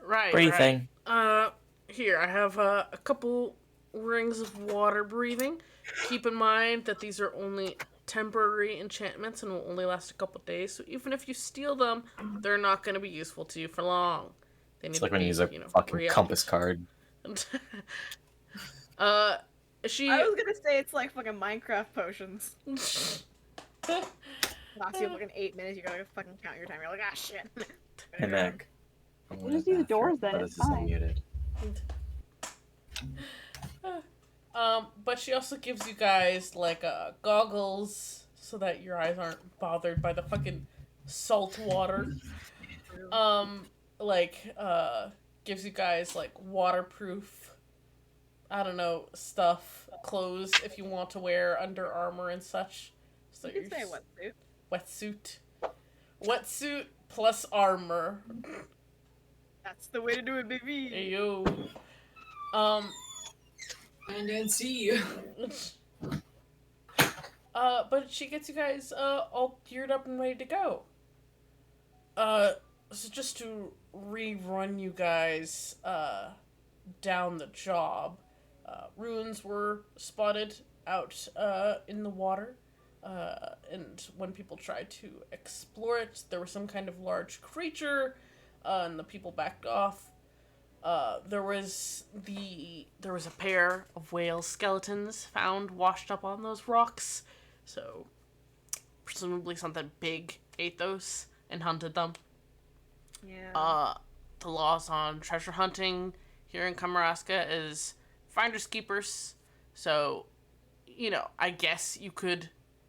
Right. breathing. Right. Here I have a couple rings of water breathing. Keep in mind that these are only temporary enchantments and will only last a couple days. So even if you steal them, they're not going to be useful to you for long. They need It's like to when be, you use a fucking re-upped. compass card. She. I was gonna say it's like fucking Minecraft potions. Lasts you fucking 8 minutes, you gotta fucking count your time. You're like, ah, shit. Hey Meg. We'll just use doors then, But it's this is fine. unmuted. But she also gives you guys like goggles so that your eyes aren't bothered by the fucking salt water. Gives you guys like waterproof, I don't know, stuff, clothes if you want to wear under armor and such. So You can say wetsuit. Wetsuit plus armor. That's the way to do it, baby. Ayo. Land and sea. But she gets you guys all geared up and ready to go. So just to rerun you guys down the job, ruins were spotted out in the water, and when people tried to explore it, there was some kind of large creature, and the people backed off. There was a pair of whale skeletons found washed up on those rocks, so presumably something big ate those and hunted them. Yeah. The laws on treasure hunting here in Kamaraska is finders keepers, so I guess you could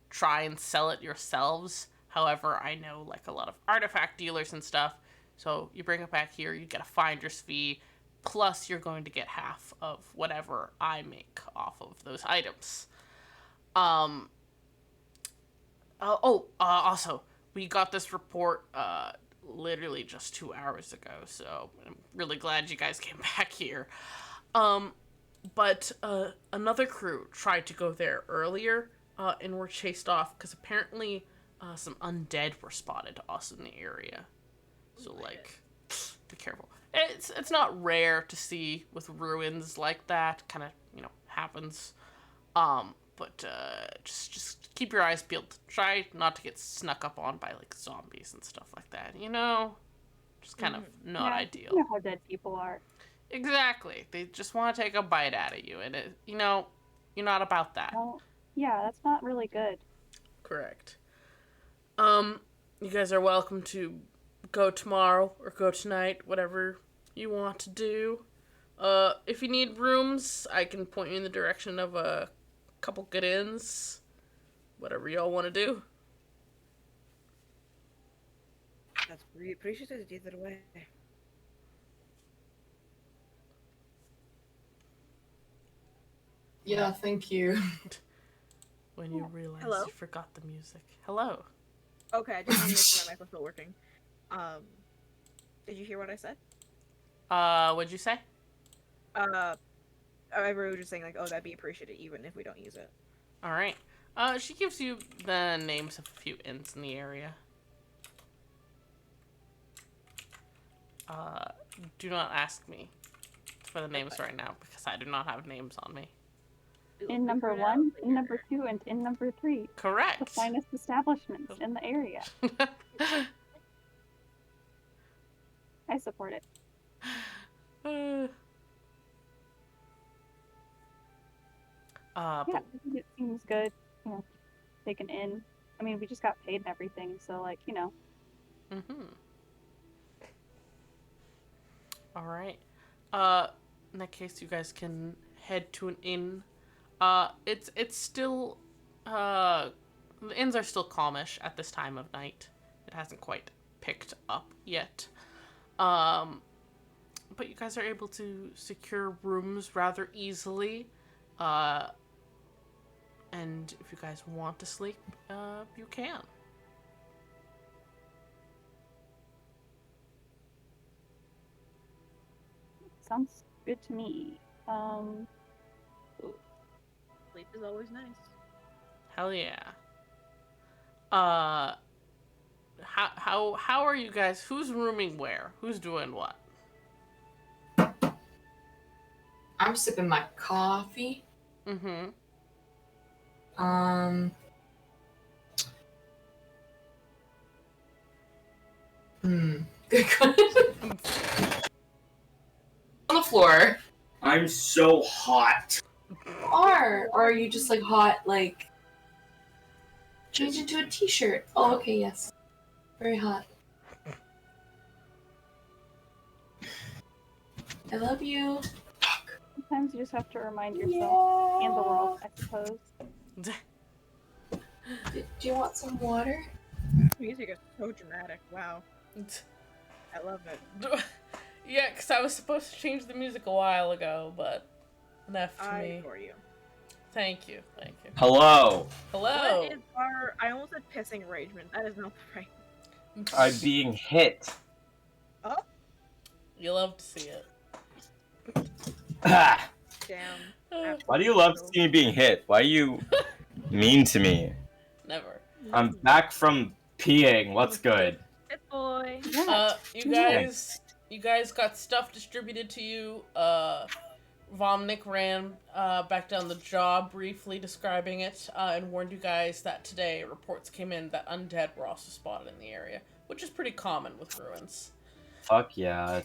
try and sell it yourselves. However, I know like a lot of artifact dealers and stuff. So you bring it back here, you get a finder's fee, plus you're going to get half of whatever I make off of those items. Also, we got this report literally just 2 hours ago, so I'm really glad you guys came back here. But another crew tried to go there earlier and were chased off because apparently some undead were spotted also in the area. So be careful. It's not rare to see with ruins like that. Kind of happens. But just keep your eyes peeled. Try not to get snuck up on by like zombies and stuff like that. Just kind of not Yeah, ideal. You know how dead people are. Exactly. They just want to take a bite out of you, and you're not about that. Well, yeah, that's not really good. Correct. You guys are welcome to go tomorrow or go tonight, whatever you want to do. If you need rooms, I can point you in the direction of a couple good inns. Whatever y'all want to do. That's pretty appreciated either way. Yeah, thank you. When you realize Hello? you forgot the music. Hello. Okay, I just want to make sure my microphone's still working. Did you hear what I said? What'd you say? I was just saying like, oh, that'd be appreciated even if we don't use it. All right. She gives you the names of a few inns in the area. Do not ask me for the names right now because I do not have names on me. In number 1, in number 2, and in number 3. Correct. The finest establishments in the area. I support it. uh, Yeah, but, I think it seems good. You know, taken in. I mean, we just got paid and everything, so like, you know. mm-hmm. All right. In that case, you guys can head to an inn. It's still, the inns are still calmish at this time of night. It hasn't quite picked up yet. But you guys are able to secure rooms rather easily. And if you guys want to sleep, you can. Sounds good to me. Sleep is always nice. Hell yeah. How are you guys? Who's rooming where? Who's doing what? I'm sipping my coffee. Mm-hmm. Good question. On the floor. I'm so hot. Or are you just like hot, like change into a t-shirt? Oh, okay, yes. Very hot. I love you. Sometimes you just have to remind yourself and the world, I suppose. Do you want some water? Music is so dramatic. Wow, I love it. Yeah, because I was supposed to change the music a while ago, but left I me. adore you. Thank you. Hello. Hello. What is our? I almost said pissing arrangement. That is not the right. I'm being hit. Oh, You love to see it. Ah, damn. why do you love to see me being hit? Why are you mean to me? Never. I'm back from peeing. What's good? Good boy. Yeah. You guys got stuff distributed to you. Vomnik ran back down the jaw, briefly describing it, and warned you guys that today reports came in that undead were also spotted in the area, which is pretty common with ruins. Fuck yeah.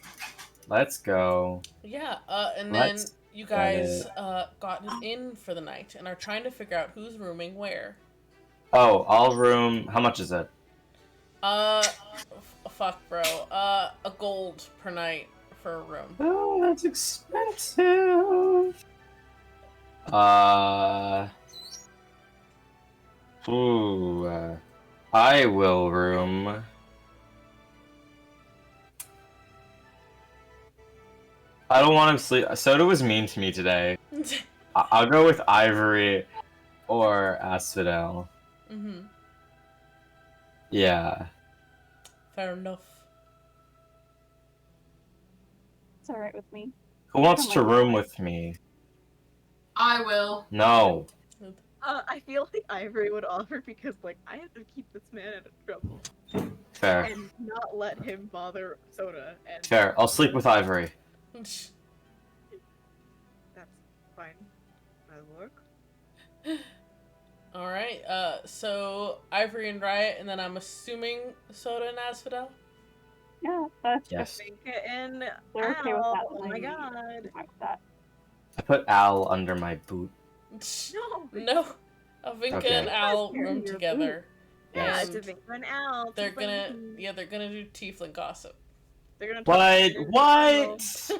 Let's go. Yeah, and then Let's you guys got in for the night and are trying to figure out who's rooming where. Oh, all room. How much is it? Fuck, bro. A gold per night for a room. Oh, that's expensive. Ooh. I will room. I don't want to sleep. Soda was mean to me today. I'll go with Ivory or Asphodel. Mm-hmm. Yeah. Fair enough. It's alright with me. Who wants to room with me? I will. No. I feel like Ivory would offer because, like, I have to keep this man out of trouble Fair. and not let him bother Soda. And Fair. I'll sleep with Ivory. that's fine. That'll work. Alright, so Ivory and Riot, and then I'm assuming Soda and Asphodel? Yeah, that's Yes. And they're okay with that. oh my god. I'm fine with that. I put Al under my boot. No. No. Avinka Okay. and Al You're room your together. Yeah, Yes. it's a Vinka and Al. They're Tiefling. gonna do tiefling gossip. They're gonna talk to you. What?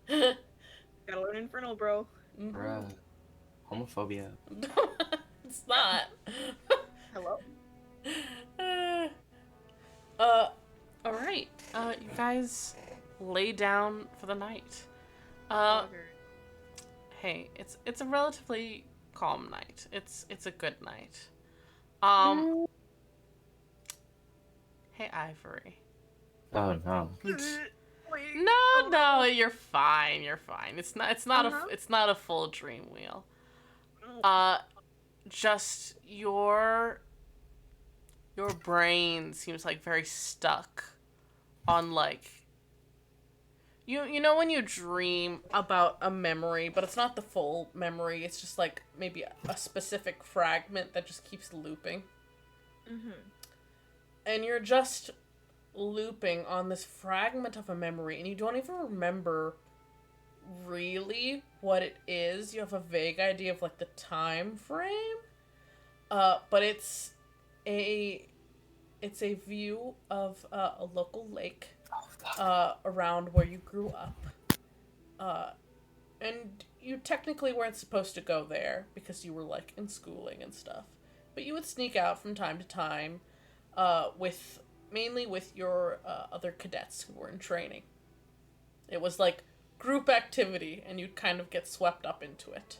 Gotta learn Infernal, bro. Bruh. Homophobia. It's not. Hello. All right. You guys lay down for the night. Auger. Hey, it's a relatively calm night. It's a good night. Hey Ivory. Oh no. Wait. No, you're fine. You're fine. It's not Uh-huh. it's not a full dream wheel. Oh. Just your brain seems like very stuck on like you know when you dream about a memory, but it's not the full memory. It's just like maybe a specific fragment that just keeps looping. Mm-hmm. And you're just looping on this fragment of a memory, and you don't even remember really what it is. You have a vague idea of like the time frame, but it's a view of a local lake around where you grew up, and you technically weren't supposed to go there because you were like in schooling and stuff, but you would sneak out from time to time, mainly with your other cadets who were in training. It was like group activity, and you'd kind of get swept up into it.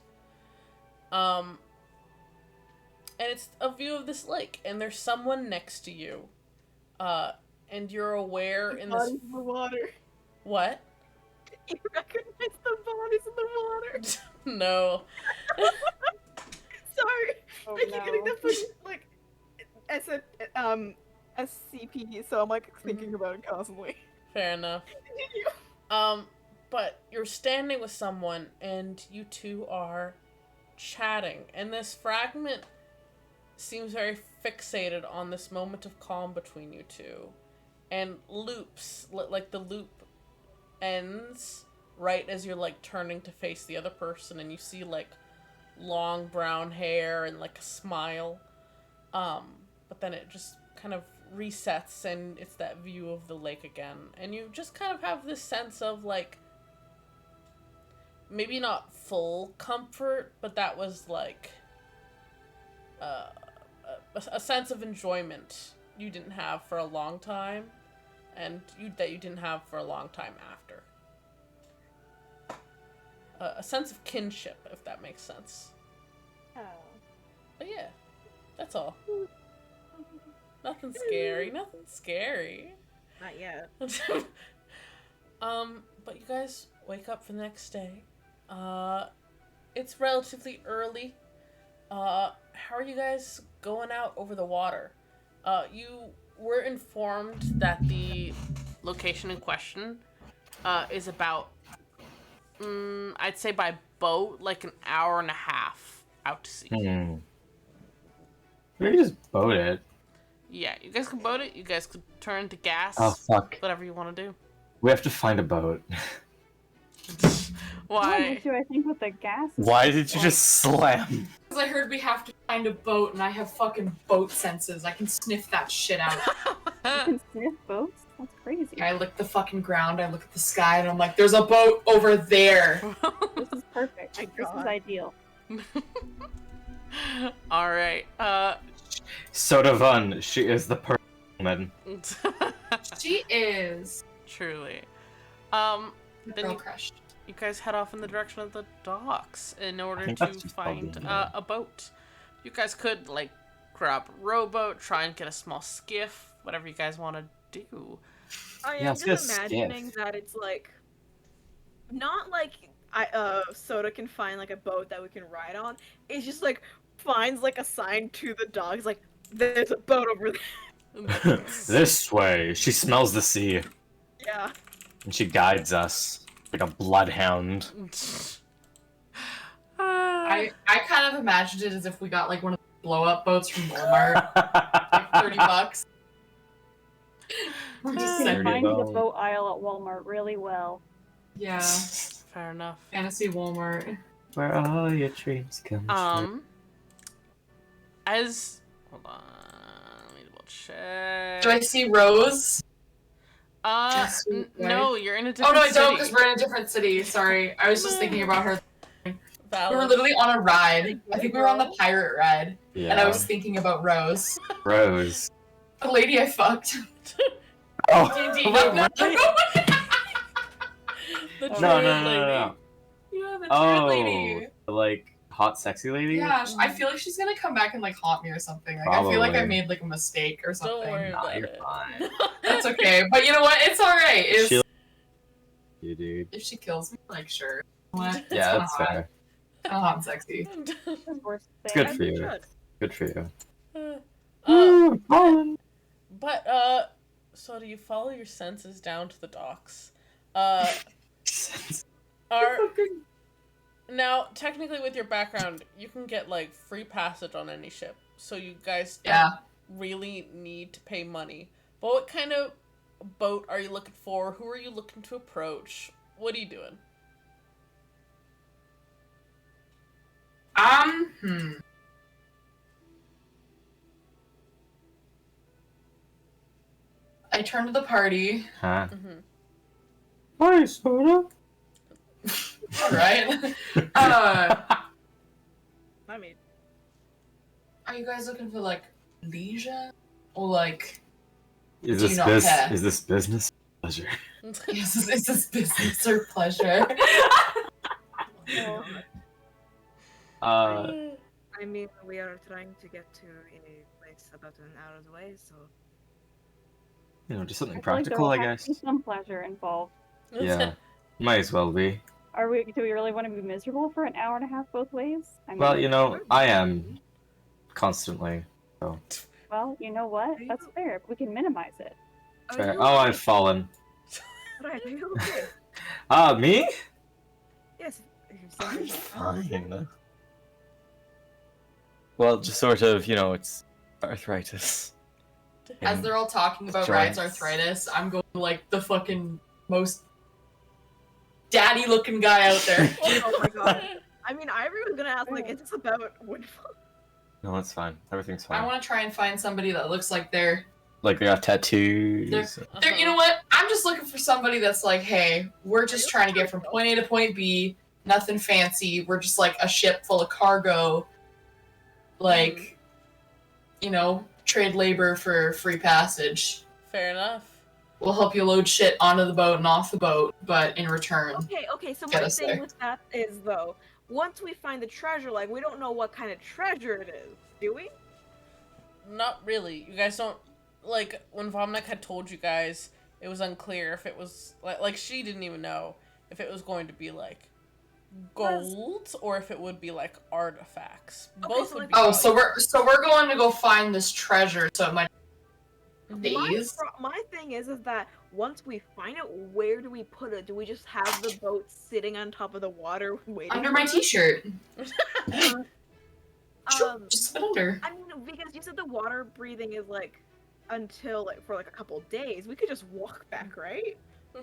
And it's a view of this lake, and there's someone next to you, and you're aware in this. Bodies in the water. What? You recognize the bodies in the water. No. Sorry, Oh I keep getting no. the funny, like as a SCP, so I'm like thinking about it constantly. Fair enough. But you're standing with someone, and you two are chatting, and this fragment seems very fixated on this moment of calm between you two, and loops, like the loop ends right as you're like turning to face the other person, and you see like long brown hair and like a smile, but then it just kind of resets, and it's that view of the lake again, and you just kind of have this sense of like maybe not full comfort, but that was like a sense of enjoyment you didn't have for a long time, and you didn't have for a long time after. A sense of kinship, if that makes sense. Oh. But yeah, that's all. Nothing scary. Nothing scary. Not yet. But you guys wake up for the next day. It's relatively early. How are you guys going out over the water? You were informed that the location in question is about, I'd say by boat, like an hour and a half out to sea. Maybe just boat it. Yeah, you guys can boat it. You guys could turn to gas. Oh fuck. Whatever you want to do. We have to find a boat. Why? Do I think with the gas? Why did you just slam? Because I heard we have to find a boat, and I have fucking boat senses. I can sniff that shit out. You can sniff boats? That's crazy. I look the fucking ground, I look at the sky, and I'm like, there's a boat over there. This is perfect. My This is God. ideal. All right. Sodavan, she is the perfect woman. She is. Truly. The Then girl you- crushed. You guys head off in the direction of the docks in order think to that's just called find the- a boat. You guys could like grab a rowboat, try and get a small skiff, whatever you guys want to do. I Yeah, am let's get a just imagining that it's like not like Soda can find like a boat that we can ride on. It's just like finds like a sign to the dogs like there's a boat over there. This way. She smells the sea, Yeah. and she guides us like a bloodhound. I kind of imagined it as if we got like one of the blow up boats from Walmart, like $30. We're just You can sending. find the $30. boat aisle at Walmart really well. Yeah, Fair enough. fantasy Walmart. Where all your dreams come true. As hold on, let me double check. Do I see Rose? No, you're in a Oh different no, I don't, city. because we're in a different city. Sorry, I was just thinking about her. Valid. We were literally on a ride. I think we were on the pirate ride, Yeah. and I was thinking about Rose, Rose. the lady I fucked. Oh, D&D, wait, no. really? The No, trade no, no, lady. no, no. Yeah, the Oh, trade lady. the, like hot, sexy lady. Yeah, I feel like she's gonna come back and like haunt me or something. Like I feel like I Probably. made like a mistake or something. Don't worry Nah, about you're it. fine. That's okay, but you know what? It's all right. It's, She- You dude. if she kills me, like sure. What? It's Yeah, kinda that's hot. fair. Kinda hot and sexy. That's the worst It's thing. good for you. Good for you. But so do you follow your senses down to the docks? Are now technically with your background, you can get like free passage on any ship, so you guys don't Yeah. really need to pay money. But what kind of boat are you looking for? Who are you looking to approach? What are you doing? I turn to the party. Huh? Mm-hmm. Hi, soda. Alright. I mean, Are you guys looking for like leisure? Or like Is Do this you not care? is this business or pleasure? is this business or pleasure? well, I mean, we are trying to get to a place about an hour's away, so You know, just something I feel like practical, there I will have guess. to be some pleasure involved. Yeah, might as well be. Do we really want to be miserable for an hour and a half both ways? I mean, Well, you know, I am constantly. well, you know what? That's fair. We can minimize it. Are Fair. you Oh, okay? I've fallen. Right, are you okay? Me? Yes. you I'm said- fine. Well, just sort of, you know, it's arthritis. As And they're all talking about joints. Ryan's arthritis, I'm going like the fucking most daddy looking guy out there. Oh my god. I mean, Ivory was gonna ask, like, is this about Windfall? No, it's fine. Everything's I fine. want to try and find somebody that looks like they're, Like they have tattoos. you know what? I'm just looking for somebody that's like, hey, we're just trying to get from point A to point B, nothing fancy. We're just like a ship full of cargo, like, you know, trade labor for free passage. Fair enough. We'll help you load shit onto the boat and off the boat, but in return, Okay, so Get my us thing there. with that is, though, once we find the treasure, like, we don't know what kind of treasure it is, do we? Not really. You guys don't like when Vomnik had told you guys. It was unclear if it was like she didn't even know if it was going to be like gold or if it would be like artifacts. Okay, Both so, would like- be. oh, so valuable. we're going to go find this treasure. So it might Mhm. days. My thing is that once we find it, where do we put it? Do we just have the boat sitting on top of the water waiting Under for my us? t-shirt. Um, Just put under. I mean, because you said the water breathing is like until like for like a couple days. We could just walk back, right?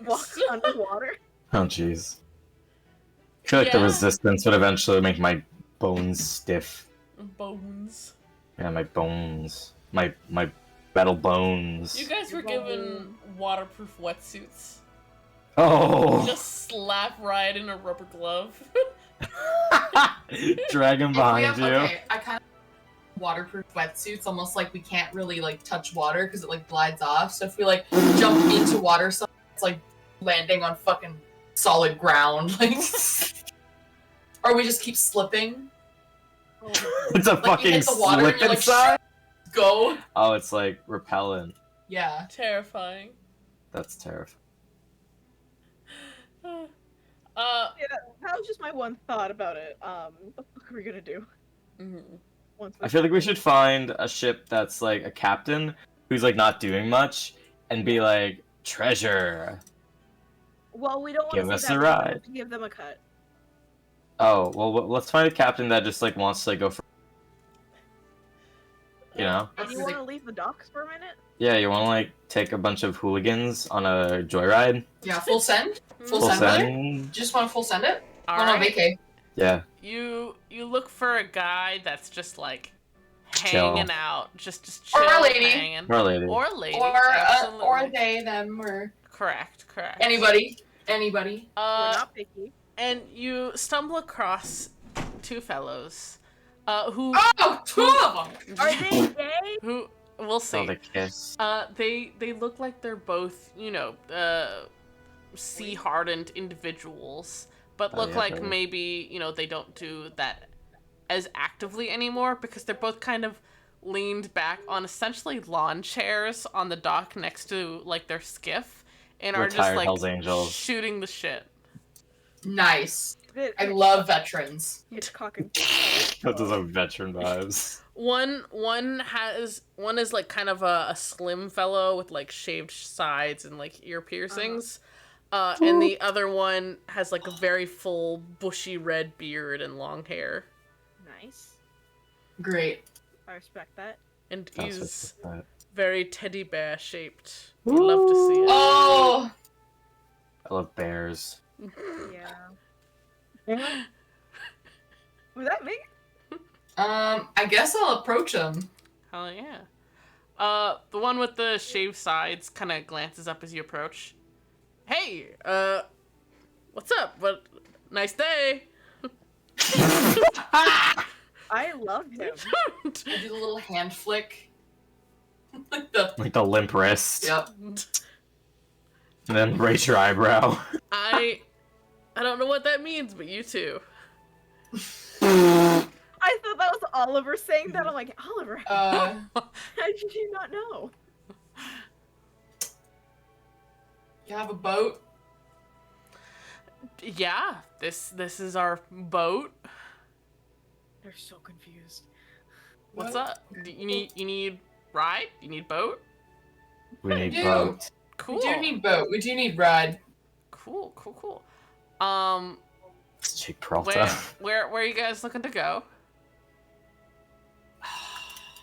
Walk underwater. Oh, jeez. I feel like the Yeah. resistance would eventually make my bones stiff. Bones. Yeah, my bones. My metal bones. You guys were given waterproof wetsuits. Oh! Just slap right in a rubber glove. Drag him If we behind have, you. okay, I kind of waterproof wetsuits, almost like we can't really like touch water because it like glides off. So if we like jump into water, so it's like landing on fucking solid ground, like, or we just keep slipping. It's a Like fucking you hit the water slip and you're like, inside. go. Oh, it's like repellent. Yeah. Terrifying. That's terrifying. Yeah, that was just my one thought about it. What the fuck are we gonna do Mhm. once? I feel like we should find a ship that's like a captain who's like not doing much and be like, treasure. Well, we don't want Give to us say a that, we ride. have to give them a cut. Oh, well, let's find a captain that just like wants to like go for. You know? And you want to leave the docks for a minute? Yeah, you want to like take a bunch of hooligans on a joyride? Yeah. Full send. Full Full send, brother? send? Just want to full send it? All No, no, right. vacay. Yeah. You look for a guy that's just like Chill. hanging out, just Or chill, a lady. hanging. Or a lady. Or a lady. Or absolutely. they, them, or Correct. Anybody? We're not picky. And you stumble across two fellows, who Oh, two of them! Are they gay? who we'll see. Oh, the kiss. They look like they're both, sea hardened individuals, but look like they're- maybe, they don't do that as actively anymore because they're both kind of leaned back on essentially lawn chairs on the dock next to like their skiff and are just Retired like Hells Angels. shooting the shit. Nice. I love veterans. Hitchcock and That does have veteran vibes. One is like kind of a slim fellow with like shaved sides and like ear piercings. And the other one has like a very full bushy red beard and long hair. Nice. Great. I respect that. And That's he's what's that. very teddy bear shaped. You love to see it. Oh! I love bears. Yeah. Was that me? I guess I'll approach him. Hell yeah. The one with the shaved sides kind of glances up as you approach. Hey, what's up? What? Nice day. I love him. I do the little hand flick. Like the limp wrist. Yep. And then raise your eyebrow. I don't know what that means, but you too. I thought that was Oliver saying that. I'm like, Oliver, Uh, how did you not know? you have a boat? Yeah, this is our boat. They're so confused. What's What? up? You need ride? You need boat? We need do. boat. Cool. We do need boat. We do need ride. Cool. Cheap Peralta. Where are you guys looking to go?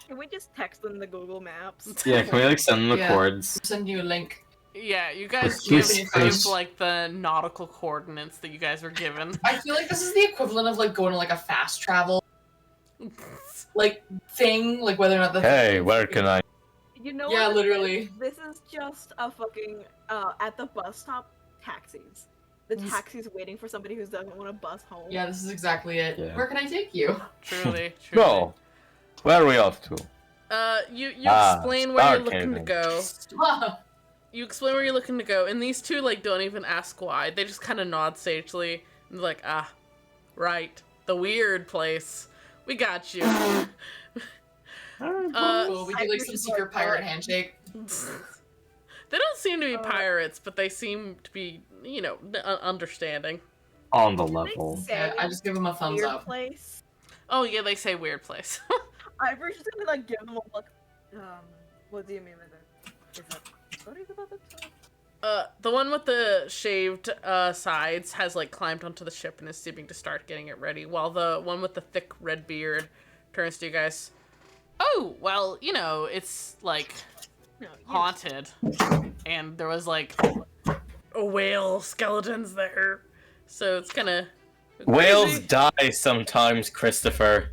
Can we just text them the Google Maps? Yeah, can we like send them the Yeah. cords? I'll send you a link. Yeah, you guys Please, give please. like the nautical coordinates that you guys were given. I feel like this is the equivalent of like going to like a fast travel like thing, like whether or not the Hey, where can I? You know Yeah, what? literally. This is just a fucking at the bus stop taxis. The taxi's waiting for somebody who doesn't want to bus home. Yeah, this is exactly it. Yeah. Where can I take you? Truly. Go. Where are we off to? You Ah, explain where you're Star looking to Cable. go. You explain where you're looking to go, and these two like don't even ask why. They just kind of nod sagely and they're like, right, the weird place. We got you. Cool. We do like some secret pirate handshake. They don't seem to be pirates, but they seem to be, understanding. On the Did they level. say Yeah, I just give him a thumbs weird up. place? Oh yeah, they say weird place. I was just gonna like give them a look. What do you mean with it? Is it stories about the time? The one with the shaved sides has like climbed onto the ship and is seeming to start getting it ready, while the one with the thick red beard turns to you guys. Oh, well, it's like No, you- haunted, and there was like a whale skeletons there, so it's kind of Whales die sometimes, Christopher.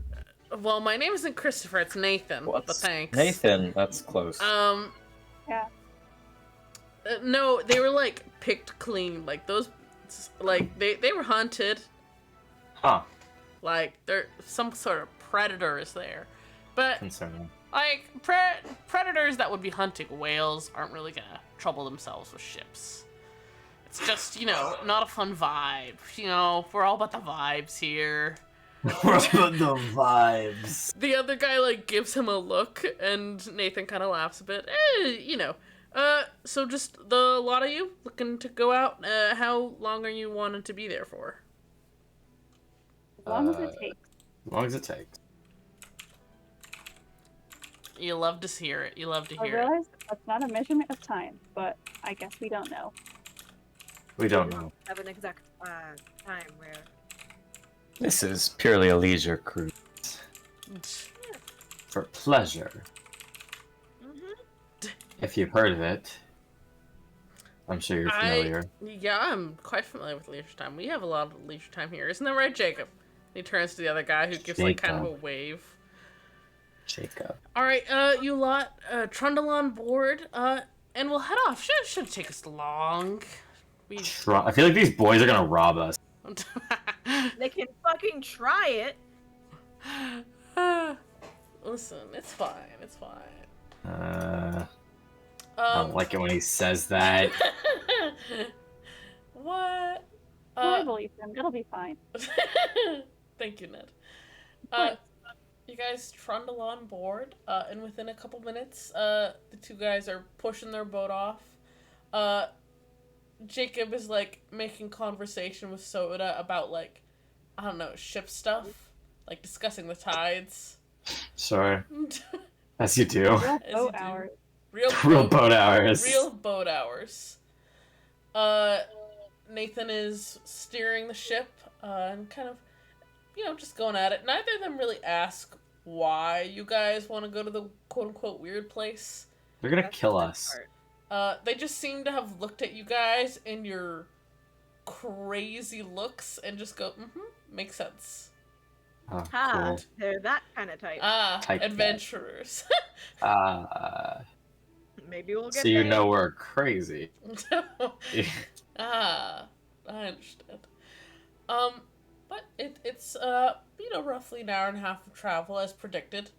Well, my name isn't Christopher; it's Nathan. But thanks, Nathan, that's close. Yeah. No, they were like picked clean. Like those, like they were hunted. Huh. Like there some sort of predators there, but Concerning. like predators that would be hunting whales aren't really gonna trouble themselves with ships. It's just not a fun vibe. We're all about the vibes here. What's the vibes? The other guy like gives him a look, and Nathan kind of laughs a bit. So just the lot of you looking to go out. How long are you wanting to be there for? As long as it takes. As long as it takes. You love to hear it. You love to I hear it. realize that's not a measurement of time, but I guess we don't know. We don't know. have an exact time where. This is purely a leisure cruise. For pleasure. Mm-hmm. If you've heard of it. I'm sure you're familiar. Yeah, I'm quite familiar with leisure time. We have a lot of leisure time here. Isn't that right, Jacob? He turns to the other guy who gives like kind of a wave. Jacob. All right, you lot trundle on board, and we'll head off. Shouldn't take us long. We I feel like these boys are gonna rob us. They can fucking try it. Listen, it's fine. It's fine. I don't like it when he says that. What? I believe him. It'll be fine. Thank you, Ned. course. You guys trundle on board, and within a couple minutes, the two guys are pushing their boat off. Jacob is like making conversation with Soda about like, I don't know, ship stuff, like discussing the tides. Sure. As you do. Real As you boat do. hours. Real boat hours. Real boat hours. Nathan is steering the ship, and kind of, just going at it. Neither of them really ask why you guys want to go to the quote-unquote weird place. They're gonna That's the kill best us. part. They just seem to have looked at you guys and your crazy looks and just go, makes sense. Oh, Ha! cool. They're that kind of type. Type Adventurers. Maybe we'll get So you there. know we're crazy. I understand. But it's roughly an hour and a half of travel as predicted.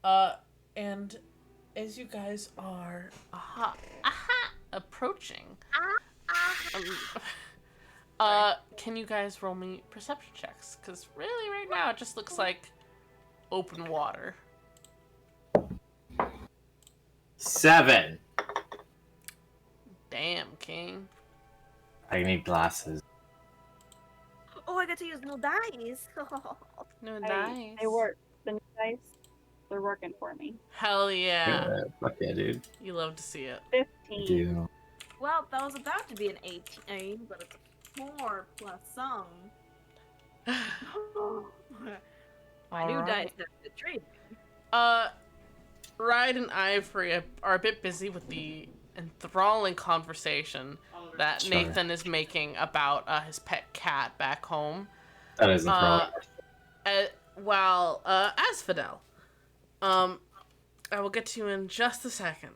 And as you guys are approaching, can you guys roll me perception checks? Because really, right now, it just looks like open water. 7. Damn, King. I need glasses. Oh, I get to use no dice. No They dice. work. The dice, they're working for me. Hell yeah. Fuck yeah, dude. You love to see it. 15. Do. Well, that was about to be an 18, but it's a 4 plus some. My new dice have betrayed me. Ride and Ivory are a bit busy with the enthralling conversation that Sure. Nathan is making about his pet cat back home. That isn't wrong. While Asphodel, I will get to you in just a second.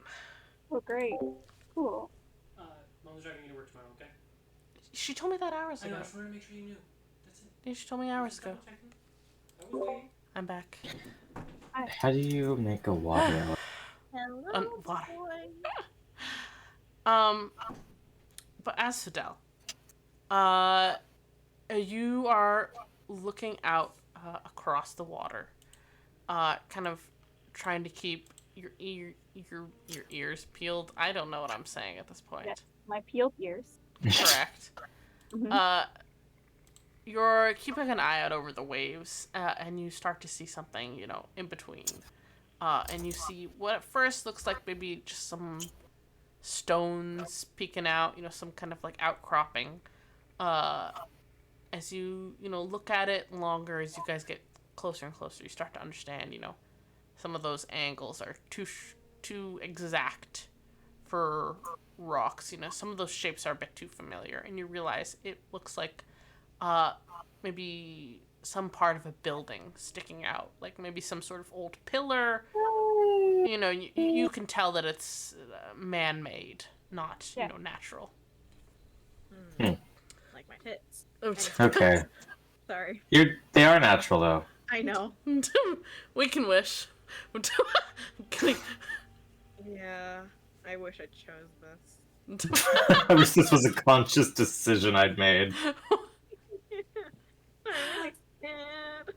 Oh, great. Cool. Mom's driving you to work tomorrow, okay? She told me that hours I ago. know, I just wanted to make sure you knew. That's it. Yeah, she told me hours ago. Double checking. I was waiting. I'm back. How do you make a water? Hello, Water. boy. But Asphodel, you are looking out across the water, kind of trying to keep your ears peeled. I don't know what I'm saying at this point. Yeah. My peeled ears. Correct. Mhm. You're keeping an eye out over the waves, and you start to see something, in between. And you see what at first looks like maybe just some stones peeking out, some kind of like outcropping. As you, look at it longer, as you guys get closer and closer, you start to understand, some of those angles are too exact for rocks. Some of those shapes are a bit too familiar, and you realize it looks like maybe some part of a building sticking out, like maybe some sort of old pillar. You can tell that it's man-made, not natural. Like my tits. Okay. Sorry. They are natural though. I know. We can wish. Yeah. I wish I chose this. I wish this was a conscious decision I'd made. I'm really scared.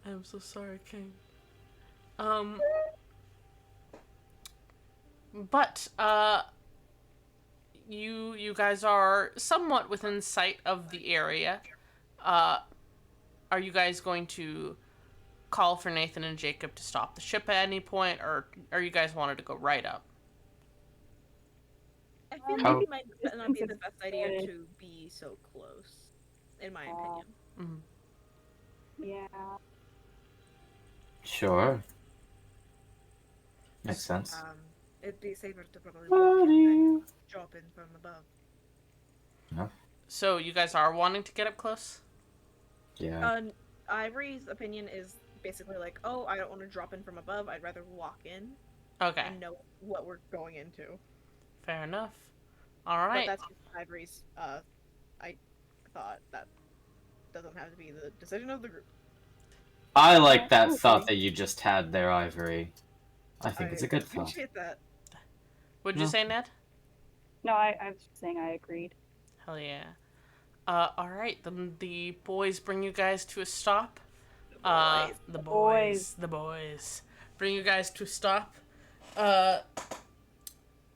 I'm so sorry, King. But you guys are somewhat within sight of the area. Are you guys going to call for Nathan and Jacob to stop the ship at any point, or you guys wanted to go right up? I feel How- like it might not be the best idea to be so close, in my opinion. Mm-hmm. Yeah. Sure. Makes sense. It'd be safer to probably walk in than drop in from above. So you guys are wanting to get up close? Yeah. Ivory's opinion is basically like, oh, I don't want to drop in from above. I'd rather walk in. Okay. and know what we're going into. Fair enough. All But right. that's just Ivory's. I thought that doesn't have to be the decision of the group. I like that Okay. thought that you just had there, Ivory. I think I it's a good thought. appreciate that. What'd you No. say, Ned? No, I was just saying I agreed. Hell yeah. All right. Then the boys bring you guys to a stop. Boys. The boys. boys bring you guys to a stop.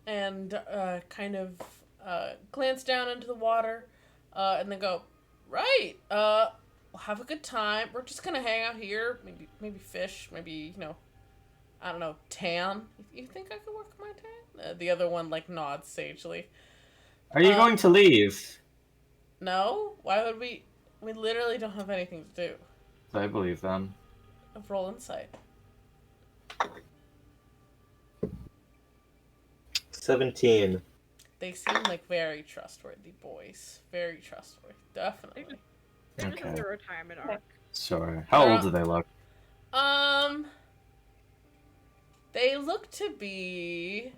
And kind of glance down into the water, and then go, right. We'll have a good time. We're just gonna hang out here. Maybe fish. Maybe I don't know, tan. You think I could work my tan? The other one like nods sagely. Are you going to leave? No. Why would we? We literally don't have anything to do. I believe them. Roll insight. 17. They seem like very trustworthy boys. Very trustworthy. Definitely. They're just in Okay. their retirement arc. Sure. How old do they look? They look to be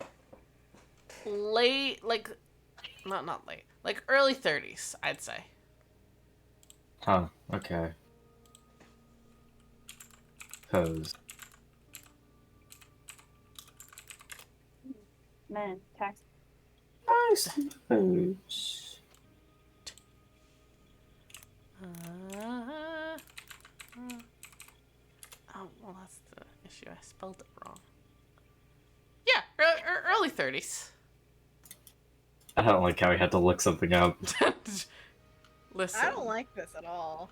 late, like, not late, like early 30s, I'd say. Huh. Okay. Pose. Men, tax. I suppose. Oh, well, that's the issue. I spelled it wrong. Yeah, early 30s. I don't like how he had to look something up. Listen. I don't like this at all.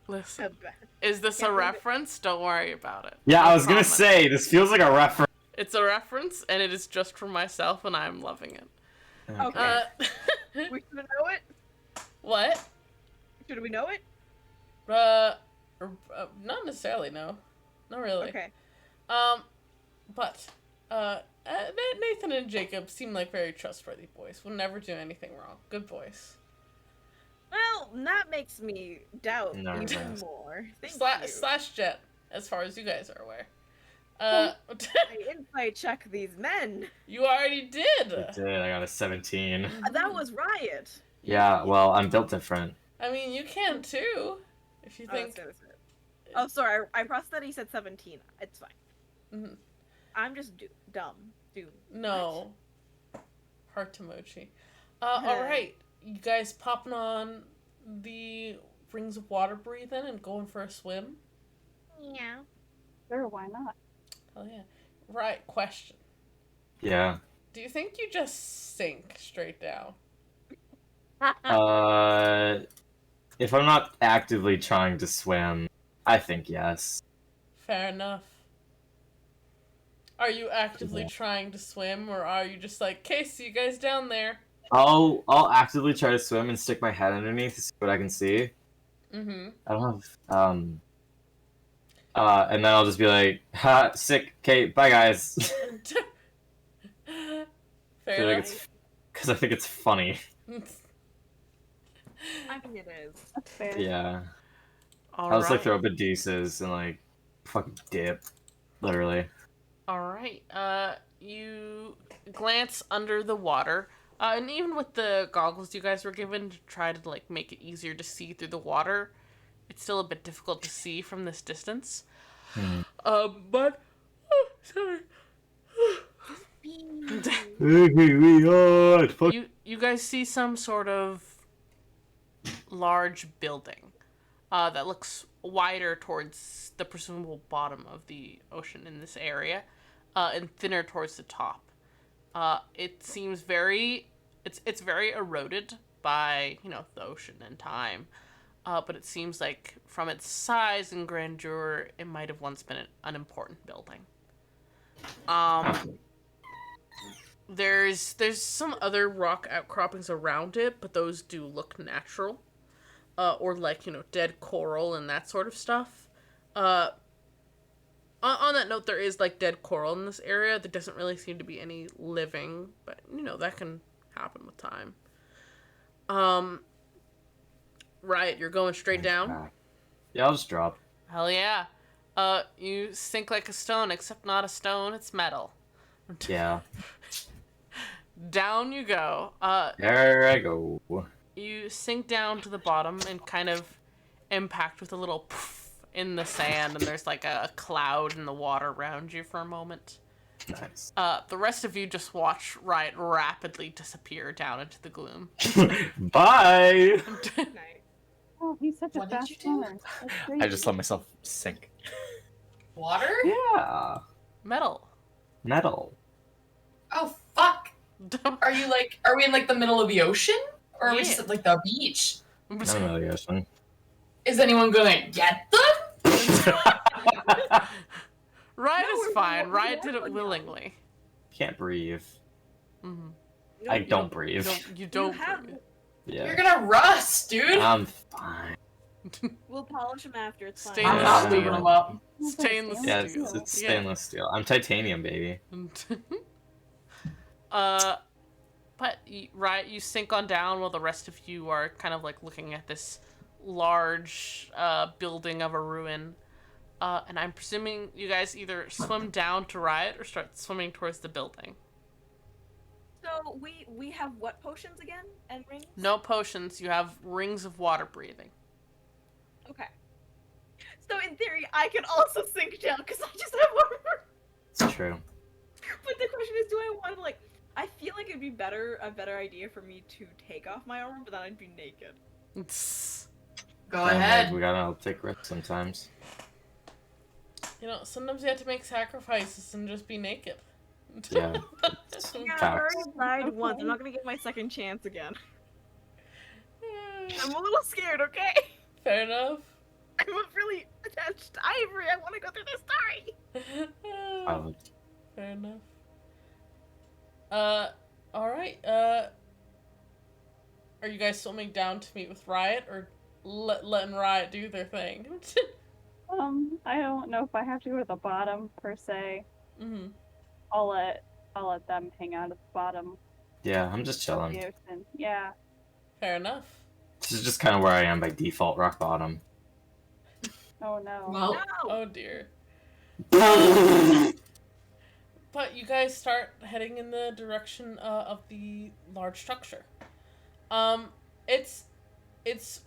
Listen. Bad. Is this a Can't believe it. reference? Don't worry about it. Yeah, No I was gonna comment. say, this feels like a reference. It's a reference, and it is just for myself, and I'm loving it. Okay. We should know it. What? Should we know it? Not necessarily, no. Not really. Okay. But, Nathan and Jacob seem like very trustworthy boys. Will never do anything wrong. Good boys. Well, that makes me doubt No, even no. more. Thank you. Slash Jet, as far as you guys are aware. I insight check these men. You already did! I did, I got a 17. That was Riot. Yeah, well, I'm built different. I mean, you can too. If you Oh, think. that's it. Oh, sorry. I processed that he said 17. It's fine. Mhm. I'm just dumb. Dude. No. Heart emoji. Alright. You guys popping on the Rings of Water breathing and going for a swim? Yeah. Sure, why not? Hell yeah. Right, question. Yeah. Do you think you just sink straight down? If I'm not actively trying to swim, I think yes. Fair enough. Are you actively Yeah. trying to swim, or are you just like, okay, see you guys down there? I'll actively try to swim and stick my head underneath to see what I can see. Mm-hmm. I don't have and then I'll just be like, ha, sick, okay, bye guys. Fair feel like enough. because I think it's funny. I mean, it is. That's fair. Yeah. All I'll just like right. throw up a deuces and like fucking dip. Literally. All right. You glance under the water, and even with the goggles you guys were given to try to like make it easier to see through the water, it's still a bit difficult to see from this distance. But sorry. You guys see some sort of large building that looks wider towards the presumable bottom of the ocean in this area, and thinner towards the top. It seems very it's very eroded by the ocean and time, but it seems like from its size and grandeur, it might have once been an unimportant building. There's some other rock outcroppings around it, but those do look natural, or like dead coral and that sort of stuff. On that note, there is like dead coral in this area. There doesn't really seem to be any living, but that can happen with time. Riot, you're going straight down? Yeah, I'll just drop. Hell yeah. You sink like a stone, except not a stone, it's metal. Yeah. Down you go. There I go. You sink down to the bottom and kind of impact with a little poof in the sand, and there's like a cloud in the water around you for a moment. Nice. The rest of you just watch Riot rapidly disappear down into the gloom. Bye! Nice. Oh, he's such What a did fast you do? swimmer. That's crazy. I just let myself sink. Water? Yeah. Metal. Metal. Oh fuck! Are we in like the middle of the ocean? Or are we Yeah. just at like the beach? No, no, yes, one. Is anyone gonna get them? Riot No, is we fine. won't- Riot we did it won't. willingly. Can't breathe. Mm-hmm. I don't breathe. You don't have. breathe. Yeah. You're gonna rust, dude. I'm fine. We'll polish them after. It's fine. Stainless I'm not steel. moving them up. Stainless Yeah, steel. it's Yeah. stainless steel. I'm titanium, baby. But Riot, you sink on down while the rest of you are kind of like looking at this large building of a ruin. And I'm presuming you guys either swim down to Riot or start swimming towards the building. So we have what potions again and rings? No potions. You have rings of water breathing. Okay. So in theory, I can also sink down because I just have armor. It's true. But the question is, do I want to like? I feel like it'd be a better idea for me to take off my armor, but then I'd be naked. Go Yeah, ahead. We gotta take risks sometimes. You know, sometimes you have to make sacrifices and just be naked. Yeah. Yeah, I Facts. already died Okay. once. I'm not gonna get my second chance again. I'm a little scared. Okay. Fair enough. I'm really attached to Ivory. I want to go through this story. Fair enough. Alright, are you guys swimming down to meet with Riot, or letting Riot do their thing? I don't know if I have to go to the bottom per se. Mm-hmm. I'll let them hang out at the bottom Yeah, I'm just of chilling. the ocean. Yeah. Fair enough. This is just kind of where I am by default, rock bottom. Oh no. Well, No. Oh dear. But you guys start heading in the direction of the large structure. It's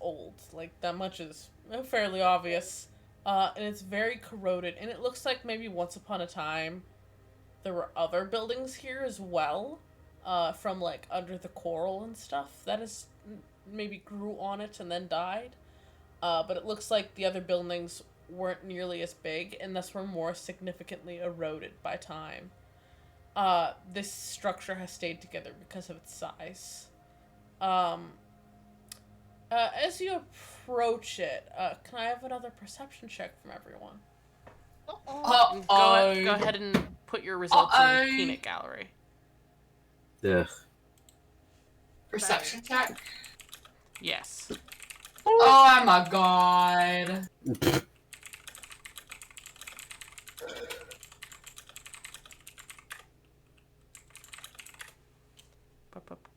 old, like that much is fairly obvious, and it's very corroded. And it looks like maybe once upon a time, there were other buildings here as well, from like under the coral and stuff that is maybe grew on it and then died. But it looks like the other buildings weren't nearly as big and thus were more significantly eroded by time. This structure has stayed together because of its size. As you approach it, can I have another perception check from everyone? Go ahead and put your results in the peanut gallery. Ugh. Perception check. Yes. Oh my god.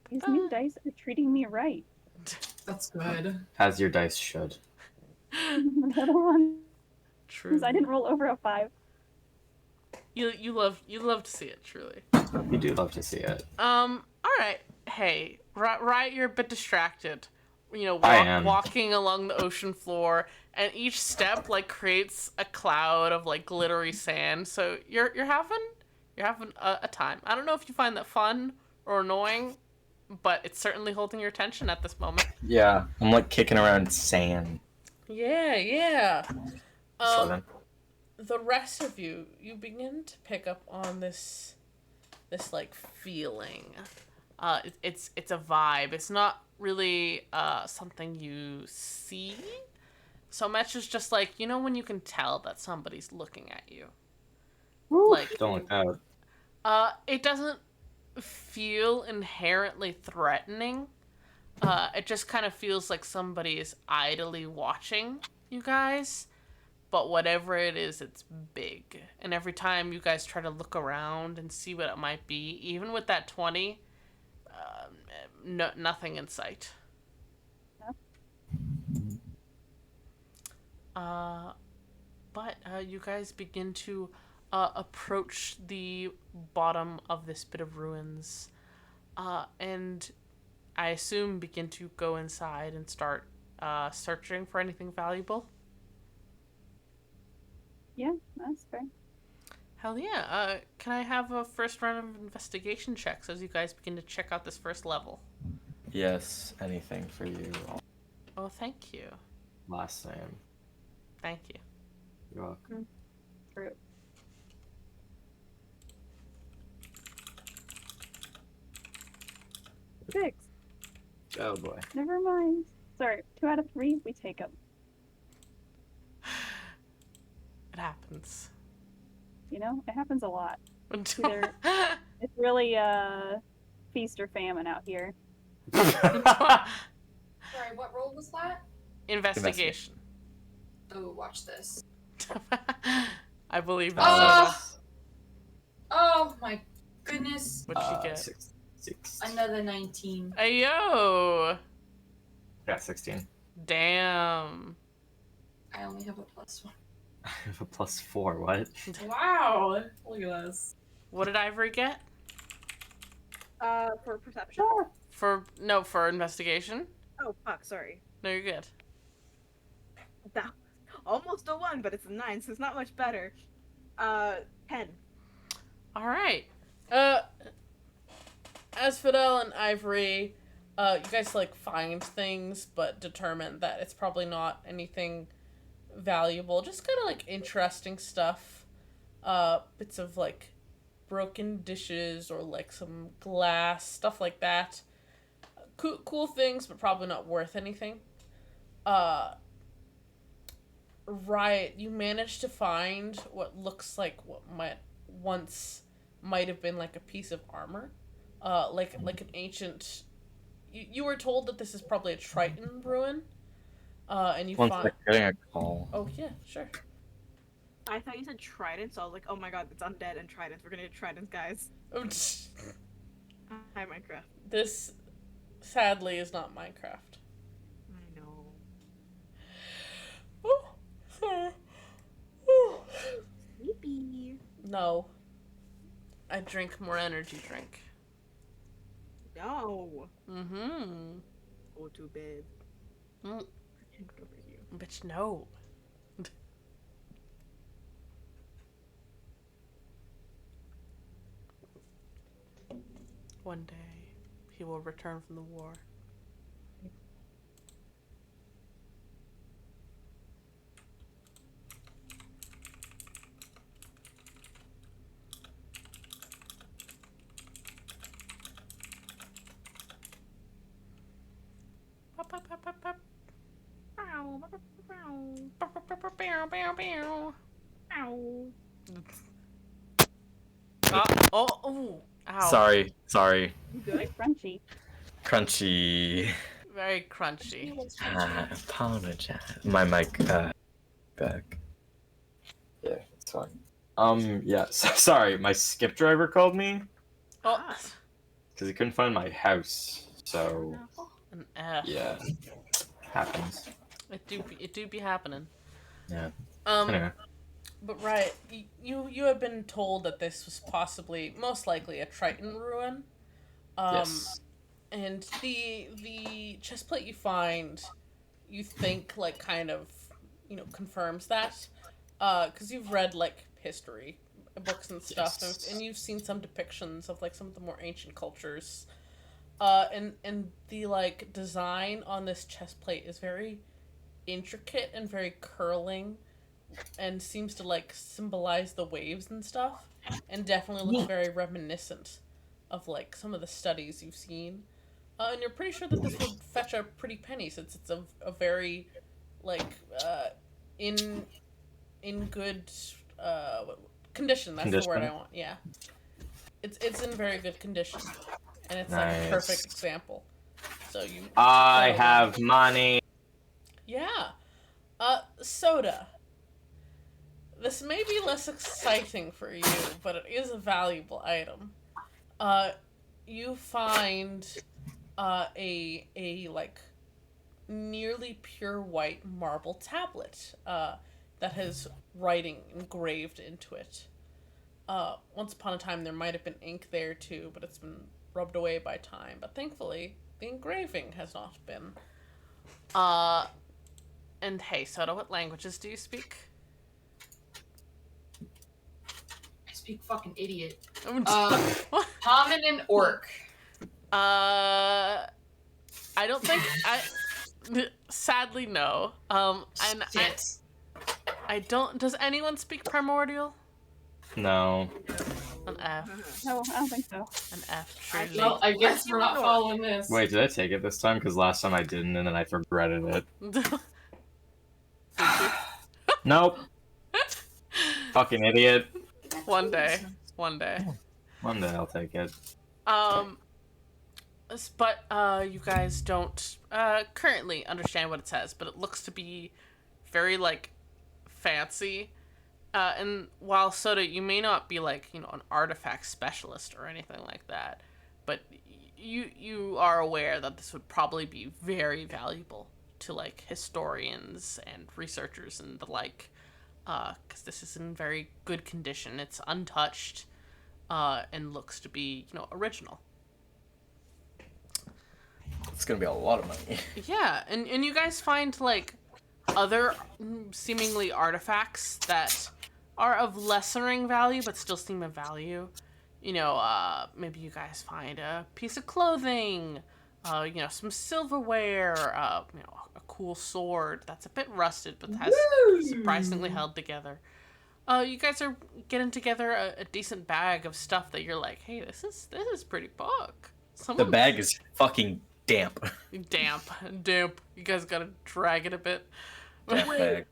These new dice are treating me right. That's good. As your dice should. The other one, True. I didn't roll over a 5. You love to see it, truly. You do love to see it. All right. Hey, Riot, you're a bit distracted. You know, I am. walking along the ocean floor, and each step like creates a cloud of like glittery sand. So you're having a time. I don't know if you find that fun or annoying, but it's certainly holding your attention at this moment. Yeah, I'm like kicking around sand. Yeah. So then. The rest of you begin to pick up on this like feeling. It's a vibe. It's not really something you see so much as just like, you know, when you can tell that somebody's looking at you. Like, Don't look out. it doesn't feel inherently threatening. It just kind of feels like somebody is idly watching you guys. But whatever it is, it's big. And every time you guys try to look around and see what it might be, even with that 20, nothing in sight. But you guys begin to approach the bottom of this bit of ruins, and I assume begin to go inside and start searching for anything valuable. Yeah, that's fair. Hell yeah. Can I have a first round of investigation checks as you guys begin to check out this first level? Yes, anything for you. Oh, thank you. Last name. Thank you. You're welcome. True. Six. Oh boy. Never mind. Sorry, 2 out of 3, we take them. It happens. You know, it happens a lot. Either it's really feast or famine out here. Sorry, what role was that? Investigation. Oh, watch this. I believe in Oh! Soda. Oh my goodness. What'd she get? 6. Another 19. Ayo! Got 16. Damn. I only have a +1. I have a +4. What? Wow! Look at this. What did Ivory get? For perception. For investigation? Oh fuck, sorry. No, you're good. That almost a 1, but it's a 9, so it's not much better. 10. All right. As Fidel and Ivory, you guys like find things, but determine that it's probably not anything valuable. Just kind of like interesting stuff. Bits of like broken dishes or like some glass, stuff like that. Cool things, but probably not worth anything. Right, you managed to find what looks like what might have been like a piece of armor. Like an ancient. You were told that this is probably a Triton ruin. And you One find. sec, getting a call. Oh yeah, sure. I thought you said trident, so I was like, oh my god, it's undead and tridents. We're gonna get tridents, guys. Hi, Minecraft. This, sadly, is not Minecraft. I know. Oh, sorry. Sleepy. No. I drink more energy drink. No. Mm-hmm. Go to bed. Mm. Over here. Bitch, no. One day, he will return from the war. Ow. Ow. Ow. Oh, ow. Sorry. You good? Like crunchy. Crunchy. Very crunchy. Apologize. My mic, back. Yeah, it's fine. Yeah, sorry, my skip driver called me Oh, because he couldn't find my house. So, an F. yeah, happens. It do be happening. Yeah. Um, Anyway. but right, you have been told that this was possibly, most likely, a Triton ruin. Yes. And the chest plate you find, you think like kind of, confirms that, because you've read like history books and stuff, Yes. and you've seen some depictions of like some of the more ancient cultures. And the like design on this chest plate is very intricate and very curling, and seems to like symbolize the waves and stuff, and definitely looks very reminiscent of like some of the studies you've seen. And you're pretty sure that this would fetch a pretty penny since it's a very like in good condition. That's the word I want. Yeah, it's in very good condition, and it's like a Nice. perfect example. So you. I have money. Yeah. Soda. This may be less exciting for you, but it is a valuable item. You find a like nearly pure white marble tablet that has writing engraved into it. Once upon a time, there might have been ink there too, but it's been rubbed away by time. But thankfully, the engraving has not been. And hey, Soda, what languages do you speak? I speak fucking idiot. What? Common and Orc. I don't think I. Sadly, no. And Shit. I don't. Does anyone speak Primordial? No. An F. No, I don't think so. An F. Truly. Well, I guess we're not following this. Wait, did I take it this time? Because last time I didn't, and then I regretted it. Nope. Fucking idiot. One day. One day. One day I'll take it. But you guys don't currently understand what it says, but it looks to be very like fancy. And while Soda, you may not be like, you know, an artifact specialist or anything like that, but you are aware that this would probably be very valuable to like historians and researchers and the like, because this is in very good condition. It's untouched, and looks to be, you know, original. It's gonna be a lot of money. Yeah, and you guys find like other seemingly artifacts that are of lessening value but still seem of value. You know, maybe you guys find a piece of clothing, you know, some silverware, you know, a cool sword that's a bit rusted but has surprisingly held together. You guys are getting together a decent bag of stuff that you're like, hey, this is pretty bug. The bag is fucking damp. Damp. You guys gotta drag it a bit. Damp bag.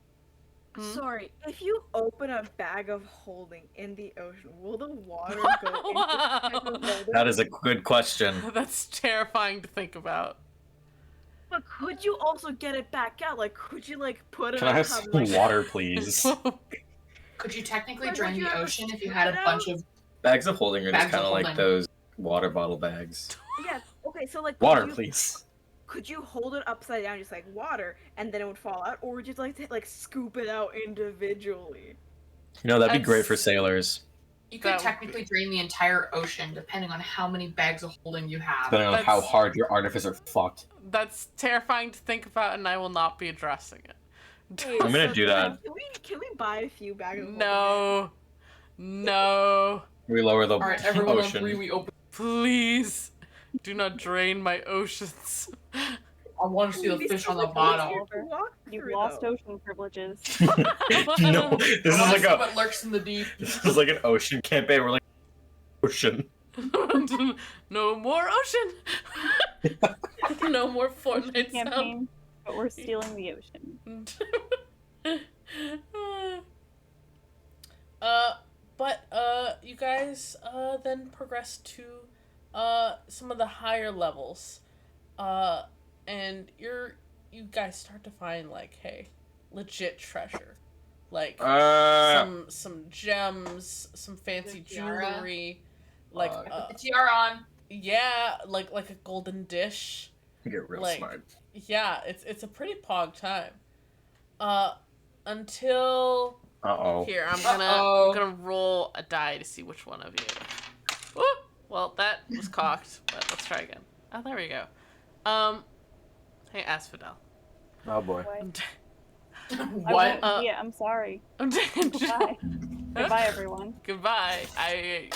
Sorry, if you open a bag of holding in the ocean, will the water go into the bag of holding? That is a good question. That's terrifying to think about. But could you also get it back out? Like, could you like put it Can I on have top, some like, water, please? Could you technically Why drain would you the have ocean to if you scoop had a it bunch out? of Bags of holding are just Bags of kind of like holding. those water bottle bags. Yeah. Okay. So like, Water, could you, please. could you hold it upside down, just like water, and then it would fall out, or would you like to like scoop it out individually? You know, that'd be great for That's- sailors. You could That would technically drain the entire ocean depending on how many bags of holding you have. Depending on how That's- hard your artificer fucked. That's terrifying to think about, and I will not be addressing it. Hey, I'm gonna do that. Can we buy a few bags of holding? No. No. We lower the Alright, everyone on ocean. 3, we open. Please. Do not drain my oceans. I want to see the These fish on the people bottom. can't walk You've through, lost though. ocean privileges. No, this is I wanna like see a what lurks in the deep. this is like an ocean campaign. We're like ocean. No more ocean. No more Fortnite sound. Campaign, but we're stealing the ocean. But you guys then progress to some of the higher levels, and you guys start to find like, hey, legit treasure, like some gems, some fancy The tiara. jewelry, like Put the tiara on. yeah, like a golden dish. You get real like, smart. Yeah, it's a pretty pog time. Until Uh-oh. here, I'm Uh-oh. gonna roll a die to see which one of you. Woo! Well, that was cocked, but let's try again. Oh, there we go. Hey, Asphodel. Oh boy. I What? won't- yeah, I'm sorry. Goodbye. Goodbye, everyone. Goodbye.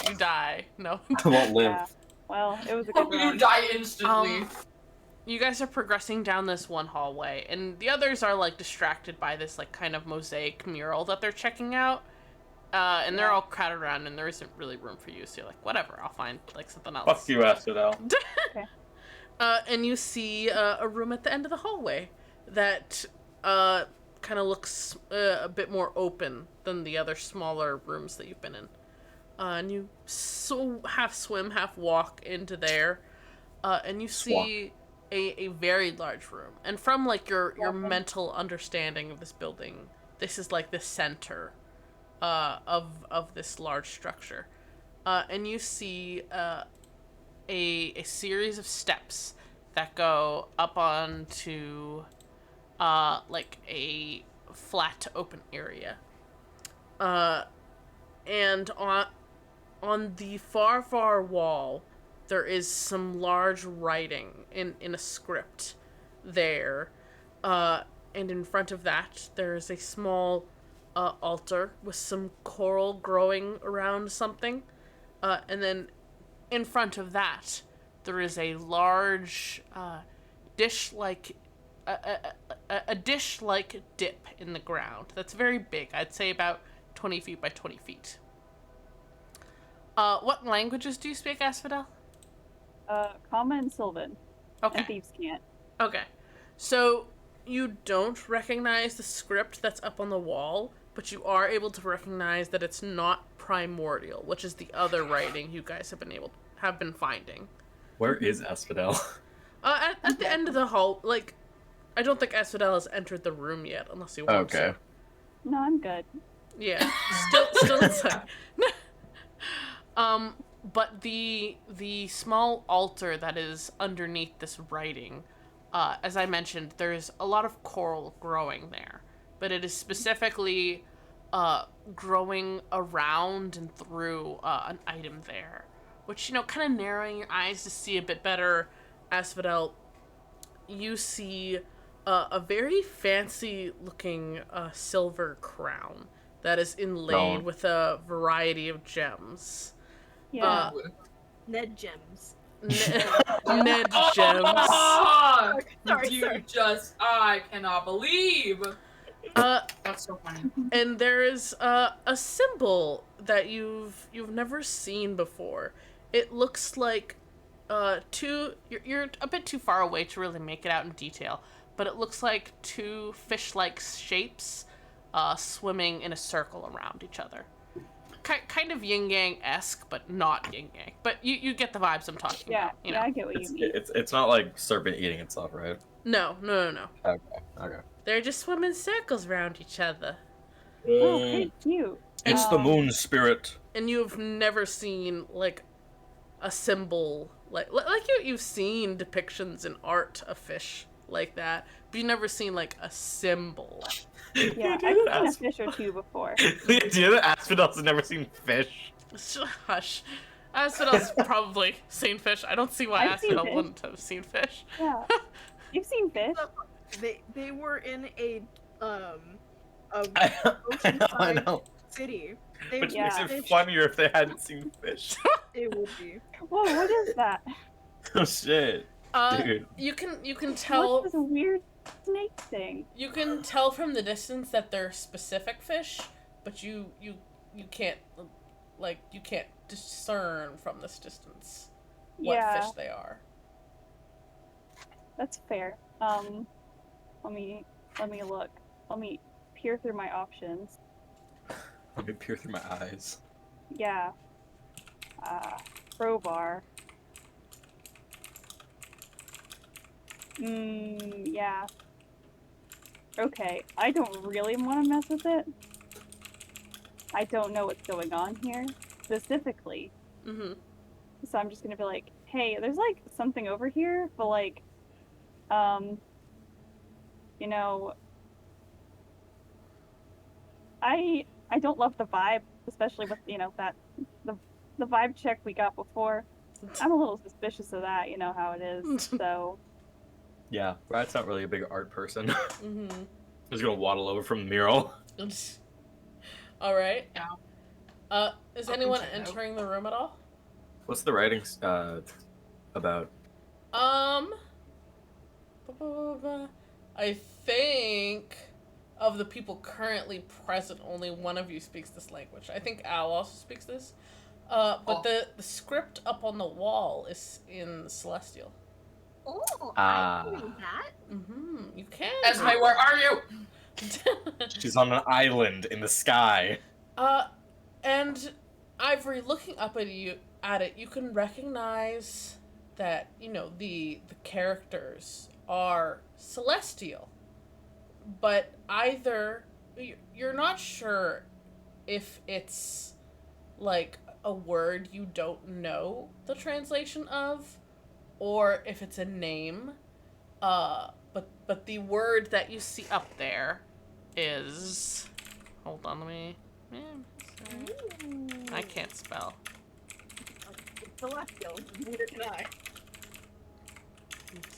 You die. No. I won't live. Yeah. Well, it was a good You run. die instantly. You guys are progressing down this one hallway, and the others are like distracted by this like kind of mosaic mural that they're checking out. And they're all crowded around, and there isn't really room for you. So you're like, whatever, I'll find like something else. Fuck you, Asphodel. And you see a room at the end of the hallway that kind of looks a bit more open than the other smaller rooms that you've been in. And you half swim, half walk into there, and you see a very large room. And from like your mental understanding of this building, this is like the center of this large structure. And you see a series of steps that go up onto like a flat to open area. And on the far wall, there is some large writing in a script there. And in front of that, there is a small altar with some coral growing around something. And then in front of that, there is a large dish-like a dish-like dip in the ground that's very big. I'd say about 20 feet by 20 feet. What languages do you speak, Asphodel? Common and Sylvan. Okay. And Thieves can't. Okay. So you don't recognize the script that's up on the wall, but you are able to recognize that it's not primordial, which is the other writing you guys have been finding. Where is Asphodel? At the end of the hall, like, I don't think Asphodel has entered the room yet, unless he wants to. No, I'm good. Yeah, still inside. But the small altar that is underneath this writing, as I mentioned, there's a lot of coral growing there, but it is specifically growing around and through an item there, which, you know, kind of narrowing your eyes to see a bit better. Asphodel, you see a very fancy-looking silver crown that is inlaid with a variety of gems. Yeah. Ned gems. Ned gems. Oh, Sorry. I cannot believe. That's so funny. And there is a symbol that you've never seen before. It looks like you're a bit too far away to really make it out in detail, but it looks like two fish-like shapes swimming in a circle around each other. Kind of yin-yang-esque, but not yin-yang. But you get the vibes I'm talking about. You know? Yeah, I get what you mean. It's not like serpent eating itself, right? No. Okay. They're just swimming circles around each other. Oh, pretty cute. It's the moon spirit. And you've never seen, like, a symbol, like you've seen depictions in art of fish like that, but you've never seen, like, a symbol. Yeah, I've seen a fish or two before. The idea that Asphodel's never seen fish. Hush. Asphodel's probably seen fish. I don't see why I've seen Asphodel fish. wouldn't have seen fish. Yeah. You've seen fish? They were in a I oceanside know. city. They Which Yeah. makes it funnier if they hadn't seen fish. It would be. Whoa, what is that? Oh shit. Dude. You can tell What's this weird snake thing? you can tell from the distance that they're specific fish, but you can't discern from this distance what Yeah. fish they are. That's fair. Let me look. Let me peer through my options. Let me peer through my eyes. Yeah. Crowbar. Yeah. Okay, I don't really want to mess with it. I don't know what's going on here, specifically. Mm-hmm. So I'm just gonna be like, hey, there's like something over here, but like, you know, I don't love the vibe, especially with, you know, that the vibe check we got before. I'm a little suspicious of that, you know how it is. So Yeah, Brad's not really a big art person. Mm-hmm. He's gonna waddle over from the mural. All right. Yeah. Is Welcome anyone to the entering the room at all? What's the writing about? I think of the people currently present, only one of you speaks this language. I think Al also speaks this. But the script up on the wall is in Celestial. Oh, Ah. I'm doing that. Mm-hmm. You can. Esme, where are you? She's on an island in the sky. And Ivory, looking up at it, you can recognize that, you know, the characters are celestial. But either you're not sure if it's like a word you don't know the translation of, or if it's a name. But the word that you see up there is. Hold on, let me. I can't spell. It's celestial. Neither can I.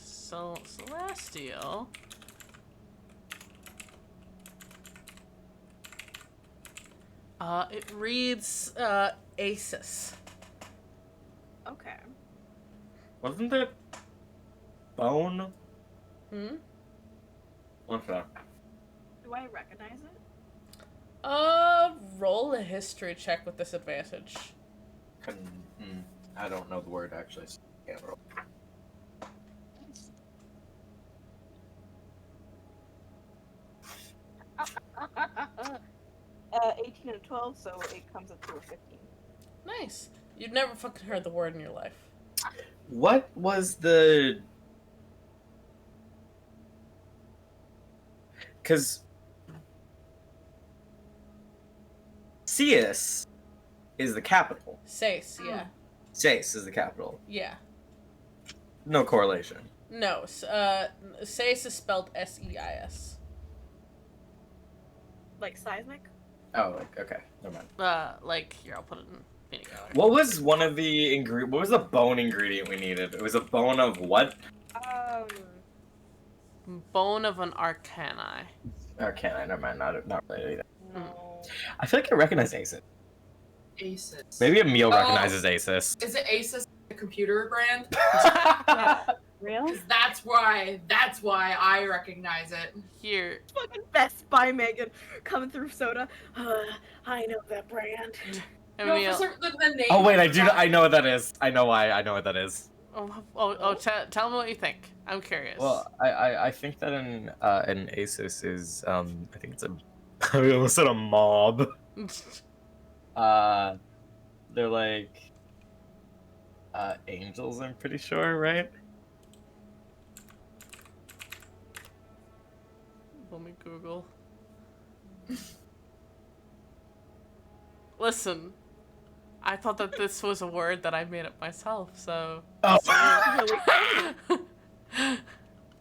So celestial. It reads Asus. Okay. Wasn't it bone? Hmm. Okay. Do I recognize it? Roll a history check with disadvantage. I don't know the word actually. So I can't roll. 18 and a 12, so it comes up to a 15. Nice. You've never fucking heard the word in your life. What was the? Because Cius is the capital. Sais, yeah. Sais is the capital. Yeah. No correlation. No, Sais is spelled S-E-I-S. Like seismic? Oh, okay. Never mind. Like, here, I'll put it in video. What was one of the What was the bone ingredient we needed? It was a bone of what? Bone of an Arcani. Arcana. Never mind. Not really either. No. I feel like I recognize Asus. Asus. Maybe Emil Oh. recognizes Asus. Is it Asus, the computer brand? Real? 'Cause that's why I recognize it. Here. Fucking Best Buy Megan coming through soda. I know that brand. No, Emil. for the name. Oh wait, I do. forgot. I know what that is. I know why. I know what that is. Tell me what you think. I'm curious. Well, I think that an Asus is I think it's a I almost said a mob. They're like angels. I'm pretty sure, right? Let me Google. Listen, I thought that this was a word that I made up myself, so. Oh,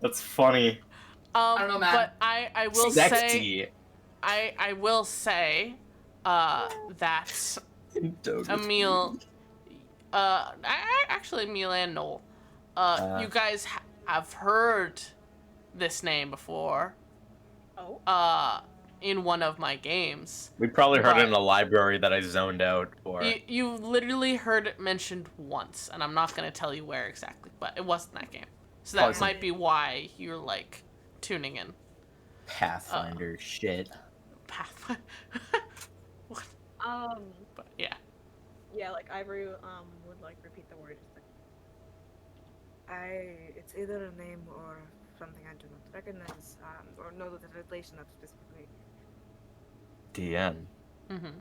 that's funny. I don't know, man. But I will say Sexy. I will say that Emil actually Emil and Noel, you guys have heard this name before. Oh. In one of my games. We probably heard it But- in a library that I zoned out for. You literally heard it mentioned once, and I'm not going to tell you where exactly, but it wasn't that game. So that Awesome. might be why you're, like, tuning in. Pathfinder shit. Pathfinder. What? But, yeah. Yeah, like Ivory would like repeat the word. It's either a name or something I do not recognize, or know the translation of specifically. DN. Mm-hmm.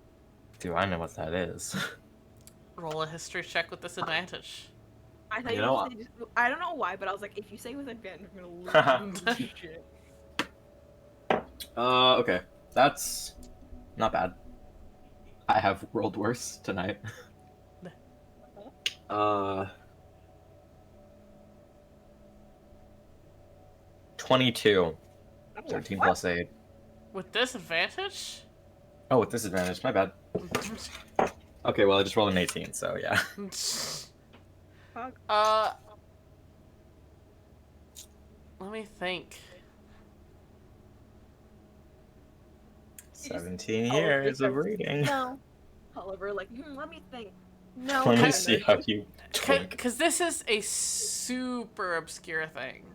Do I know what that is? Roll a history check with disadvantage. I thought You you know were saying I don't know why, but I was like, if you say with advantage, I'm gonna lose shit. Okay. That's not bad. I have rolled worse tonight. 22. 13 What? plus 8. With disadvantage? Oh, with disadvantage. My bad. Okay, well, I just rolled an 18, so yeah. Let me think. 17 Oh, years of because- reading. No. Oliver, like, let me think. No. Let me Tyler. see how you twink. Because this is a super obscure thing.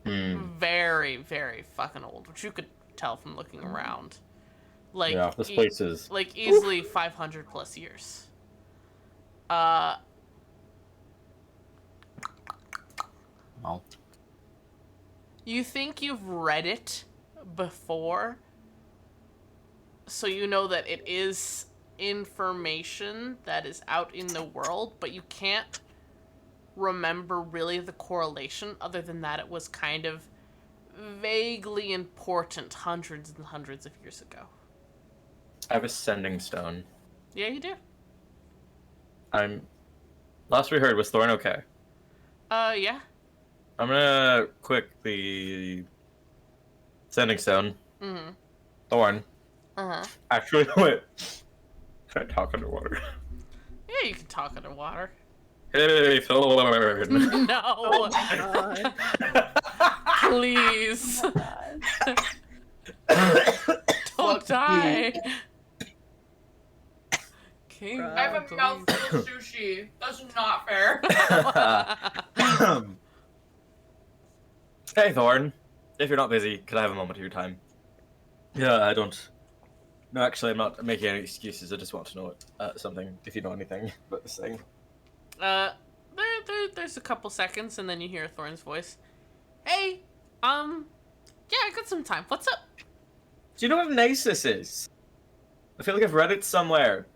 Very, very fucking old, which you could tell from looking around. Like, Yeah, this place is... like easily 500 plus years. Well, You think you've read it before, so you know that it is information that is out in the world, but you can't remember really the correlation other than that it was kind of vaguely important hundreds and hundreds of years ago. I have a sending stone. Yeah, you do. Last we heard, was Thorn okay? Yeah. I'm gonna quick the sending stone. Mm-hmm. Thorn. Uh huh. Actually, wait. Can I talk underwater? Yeah, you can talk underwater. Hey, Thorn. No, God. please God. don't die. King, Bruh. I have a please. mouthful of sushi. That's not fair. Hey, Thorn. If you're not busy, could I have a moment of your time? Yeah, I don't. No, actually, I'm not making any excuses. I just want to know something, if you know anything about this thing. There's a couple seconds, and then you hear Thorn's voice. Hey, yeah, I got some time. What's up? Do you know what nice this is? I feel like I've read it somewhere.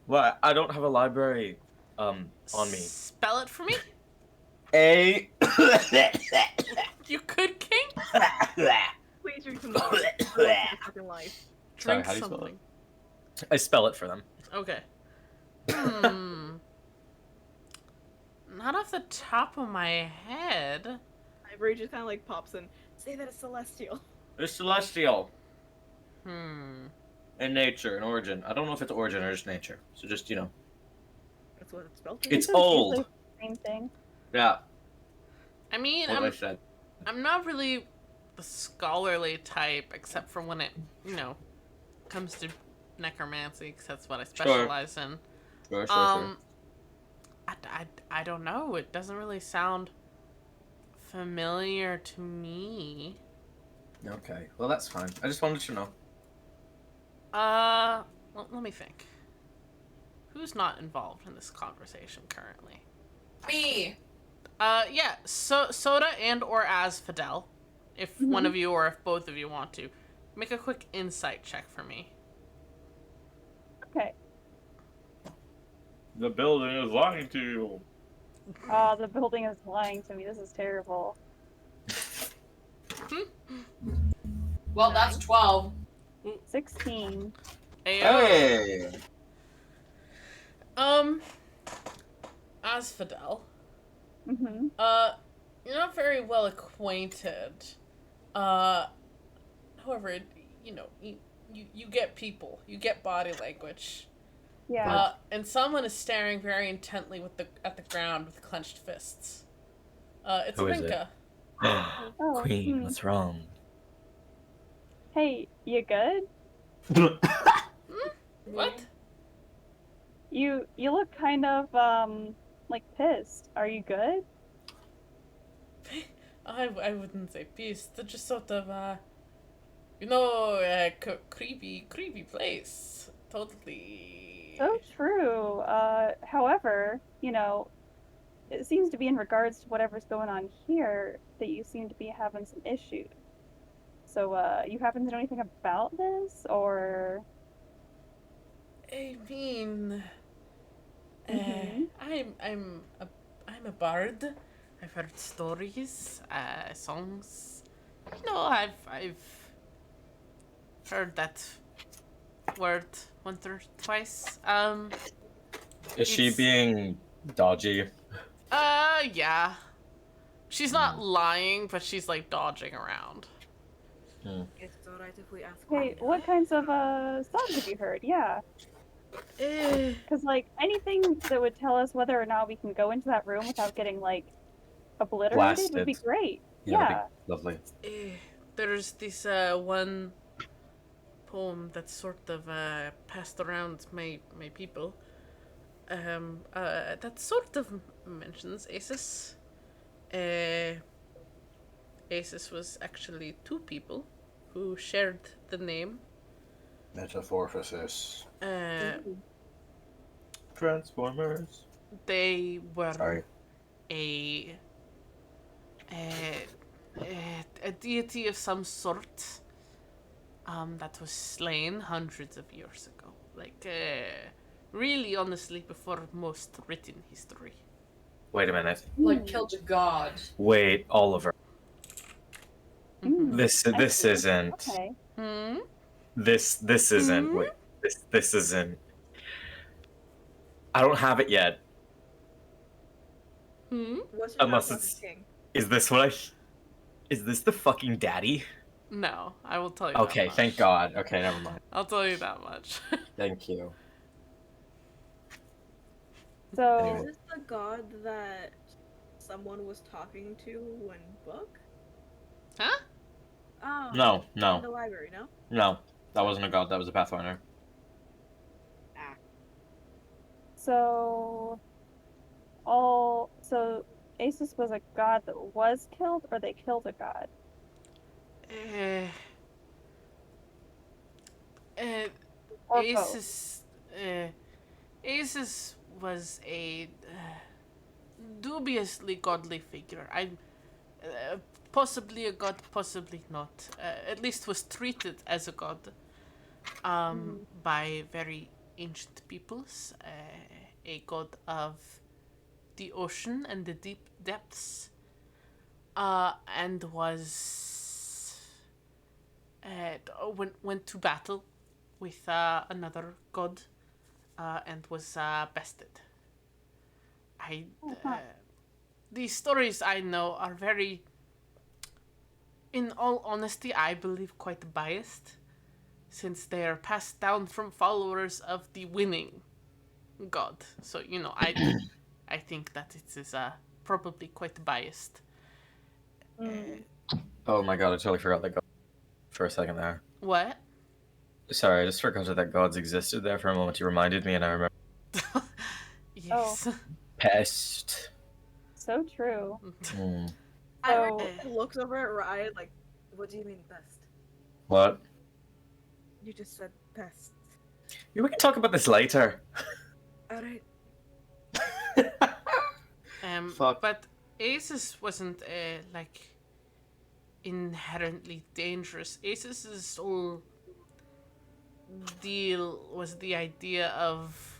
Well, I don't have a library, on me. Spell it for me. A. You could, King. Please drink some water. For your fucking life. Sorry, Drink how do you spell something. I spell it for them. Okay. Not off the top of my head. Ivory just kind of like pops in. Say that it's celestial. It's celestial Hmm. in nature, in origin. I don't know if it's origin or just nature. So just, That's what it's spelled. It's Isn't old. usually the same thing. Yeah, I mean, what I said. I'm not really the scholarly type, except for when it, comes to necromancy, because that's what I specialize in. Sure. I don't know. It doesn't really sound familiar to me. Okay, well that's fine. I just wanted to know. Well, let me think. Who's not involved in this conversation currently? Me. Yeah, Soda and or Asfidel, if one of you or if both of you want to. Make a quick insight check for me. Okay. The building is lying to you. Oh, the building is lying to me. This is terrible. Well, that's 12. 16. Hey! Asfidel, Mm-hmm. you're not very well acquainted. However, you get people, you get body language. Yeah. And someone is staring very intently at the ground with clenched fists. It's Who is Minka. Oh, Queen, what's wrong? Hey, you good? What? You look kind of like pissed. Are you good? I wouldn't say peace. They're just sort of creepy place. Totally. So true. However, it seems to be in regards to whatever's going on here that you seem to be having some issues. So, you happen to know anything about this, or? I mean, Mhm. I'm a bard. I've heard stories, songs. I've heard that word once or twice. Is she It's- being dodgy? Yeah. She's not lying, but she's like dodging around. Is it alright if we ask? Hey, what kinds of songs have you heard? Yeah, Eh, because like anything that would tell us whether or not we can go into that room without getting like obliterated would be Blasted. great. That'd Yeah. be lovely. there's this one poem that's sort of passed around my people. That sort of mentions Asus. Asus was actually two people who shared the name. Metamorphosis. Transformers. They were Sorry. a deity of some sort that was slain hundreds of years ago. Like, really, honestly, before most written history. Wait a minute. Like, killed a god. Wait, Oliver. Mm, This I see. isn't. Okay. Hmm? This isn't. Wait. This isn't. I don't have it yet. Hmm? What's your Unless name, it's- King? Is this what I? Is this the fucking daddy? No, I will tell you Okay, that much. thank God. Okay, never mind. I'll tell you that much. Thank you. So, Is Anyway. this the god that someone was talking to in book? Huh? Oh, No, in no, the library, no? no. That wasn't a god. That was a pathfinder. Ah. so so Asus was a god that was killed, or they killed a god? Uh, uh, Or both? Asus, Asus was a dubiously godly figure. Uh, possibly a god, possibly not. At least was treated as a god by very ancient peoples. A god of the ocean and the deep depths. And was went to battle with another god and was bested. I these stories I know are very, in all honesty, I believe quite biased, since they are passed down from followers of the winning god. So I think that it is probably quite biased. Oh my God, I totally forgot that god for a second there. What? Sorry, I just forgot that gods existed there for a moment. You reminded me, and I remember. Yes. Pest. So true. Hmm. So, Looks over at Ryan like, what do you mean pest? What? You just said pest. We can talk about this later. Alright. Fuck. But Asus wasn't like inherently dangerous. Asus's whole deal was the idea of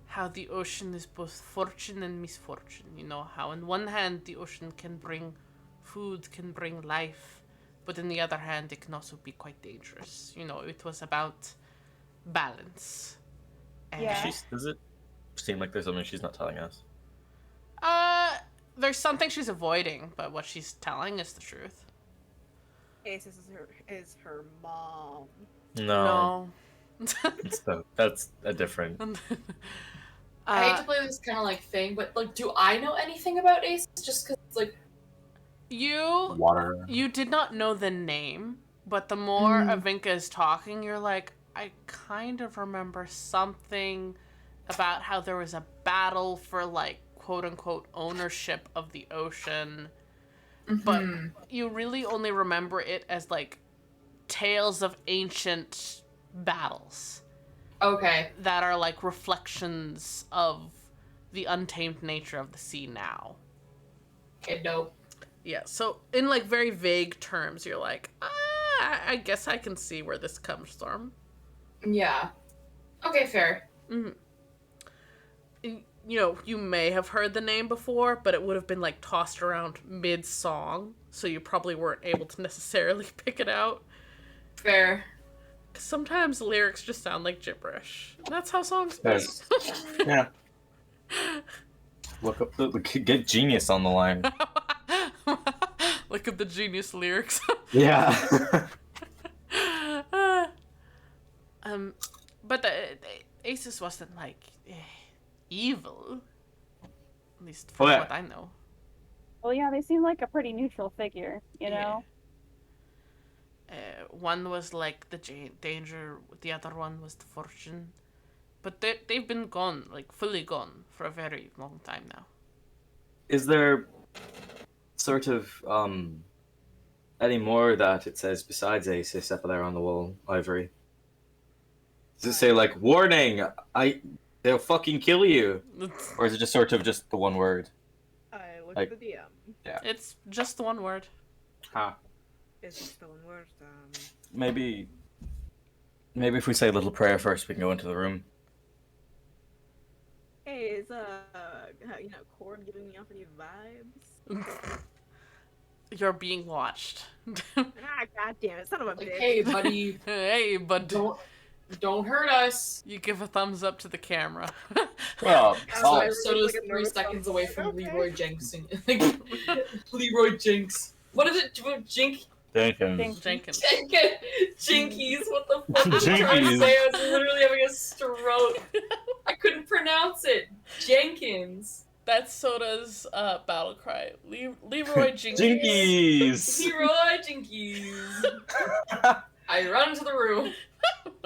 how the ocean is both fortune and misfortune. You know, how on one hand the ocean can bring food, can bring life, but on the other hand it can also be quite dangerous. You know, it was about balance. Yeah. Does it seem like there's something she's not telling us? There's something she's avoiding, but what she's telling is the truth. Aces is her mom. No. No. That's a different. I hate to play this kind of like thing, but like, do I know anything about Ace? Just because, like, Water. You did not know the name, but the more Avinka is talking, you're like, I kind of remember something about how there was a battle for, like, quote unquote ownership of the ocean. But you really only remember it as, like, tales of ancient battles. Okay. That are, like, reflections of the untamed nature of the sea now. Okay, dope. Yeah, so in, like, very vague terms, you're like, I guess I can see where this comes from. Yeah. Okay, fair. You know, you may have heard the name before, but it would have been, like, tossed around mid-song, so you probably weren't able to necessarily pick it out. Fair. 'Cause sometimes lyrics just sound like gibberish. That's how songs go. Yeah. Look up get Genius on the line. Look at the genius lyrics. Yeah. But the Asus wasn't, like, evil. At least from what I know. well, yeah, they seem like a pretty neutral figure, you know? One was, like, the danger, the other one was the fortune. But they've been gone, like, fully gone, for a very long time now. Is there sort of any more that it says besides Aces up there on the wall, Ivory? Does it say, like, warning, they'll fucking kill you? Or is it just sort of just the one word? I look Like- at the DM. Yeah. It's just the one word. Ha. It's just the one word. Maybe if we say a little prayer first, we can go into the room. Hey, is Cord giving me off any vibes? You're being watched. Goddamn it, son of a Like, bitch. hey, buddy, Hey, bud. don't hurt us. You give a thumbs up to the camera. Well, So, I so was does like a 3 nervous seconds thumbs away up. from Okay. Leroy Jenks. Leroy Jinx. What is it? Jink? Jenkins. Jenkins. Jinkies, what the fuck? I'm trying to say I was literally having a stroke. I couldn't pronounce it. Jenkins. That's Soda's battle cry. Leroy Jenkins. Jinkies! Leroy Jinkies. I run into the room.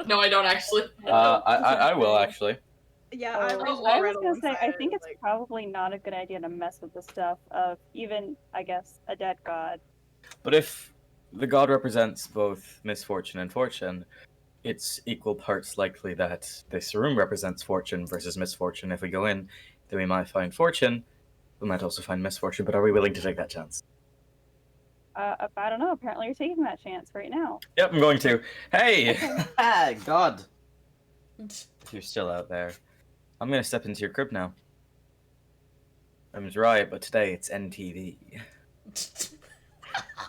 No, I don't actually. I will actually. Yeah, Oh, I I was was gonna say, I think it's probably not a good idea to mess with the stuff of even, I guess, a dead god. But if the god represents both misfortune and fortune, it's equal parts likely that this room represents fortune versus misfortune. If we go in, then we might find fortune. We might also find misfortune, but are we willing to take that chance? I don't know. Apparently, you're taking that chance right now. Yep, I'm going to. Hey! Okay. Ah, God! If you're still out there, I'm going to step into your crib now. I was right, but today it's NTV.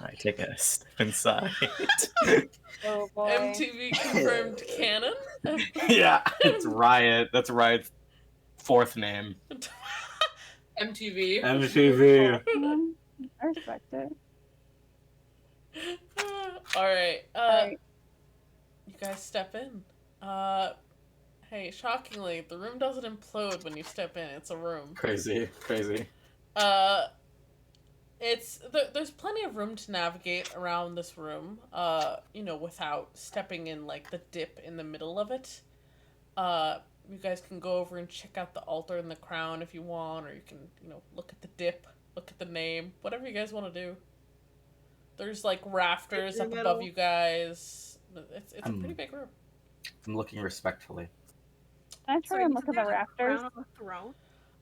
I take a step inside. Oh boy. MTV confirmed canon? Yeah, it's Riot. That's Riot's fourth name. MTV. MTV. I respect it. Alright, Alright. you guys step in. Hey, shockingly, the room doesn't implode when you step in. It's a room. Crazy. There's plenty of room to navigate around this room, without stepping in, like, the dip in the middle of it. You guys can go over and check out the altar and the crown if you want, or you can, look at the dip, look at the name, whatever you guys want to do. There's, like, rafters up above you guys. It's a pretty big room. I'm looking respectfully. Can I try and look at the rafters? On the throne?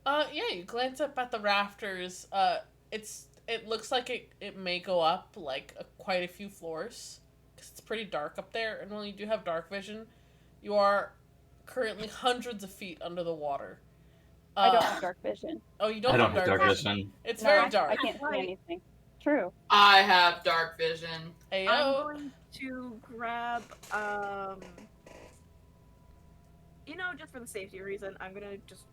Yeah, you glance up at the rafters. It looks like it may go up, like, quite a few floors, because it's pretty dark up there, and while you do have dark vision, you are currently hundreds of feet under the water. I don't have dark vision. Oh, you don't I don't have have dark vision? vision. It's No, very dark. I can't see anything. True. I have dark vision. Ayo. I'm going to grab, just for the safety reason, I'm gonna just,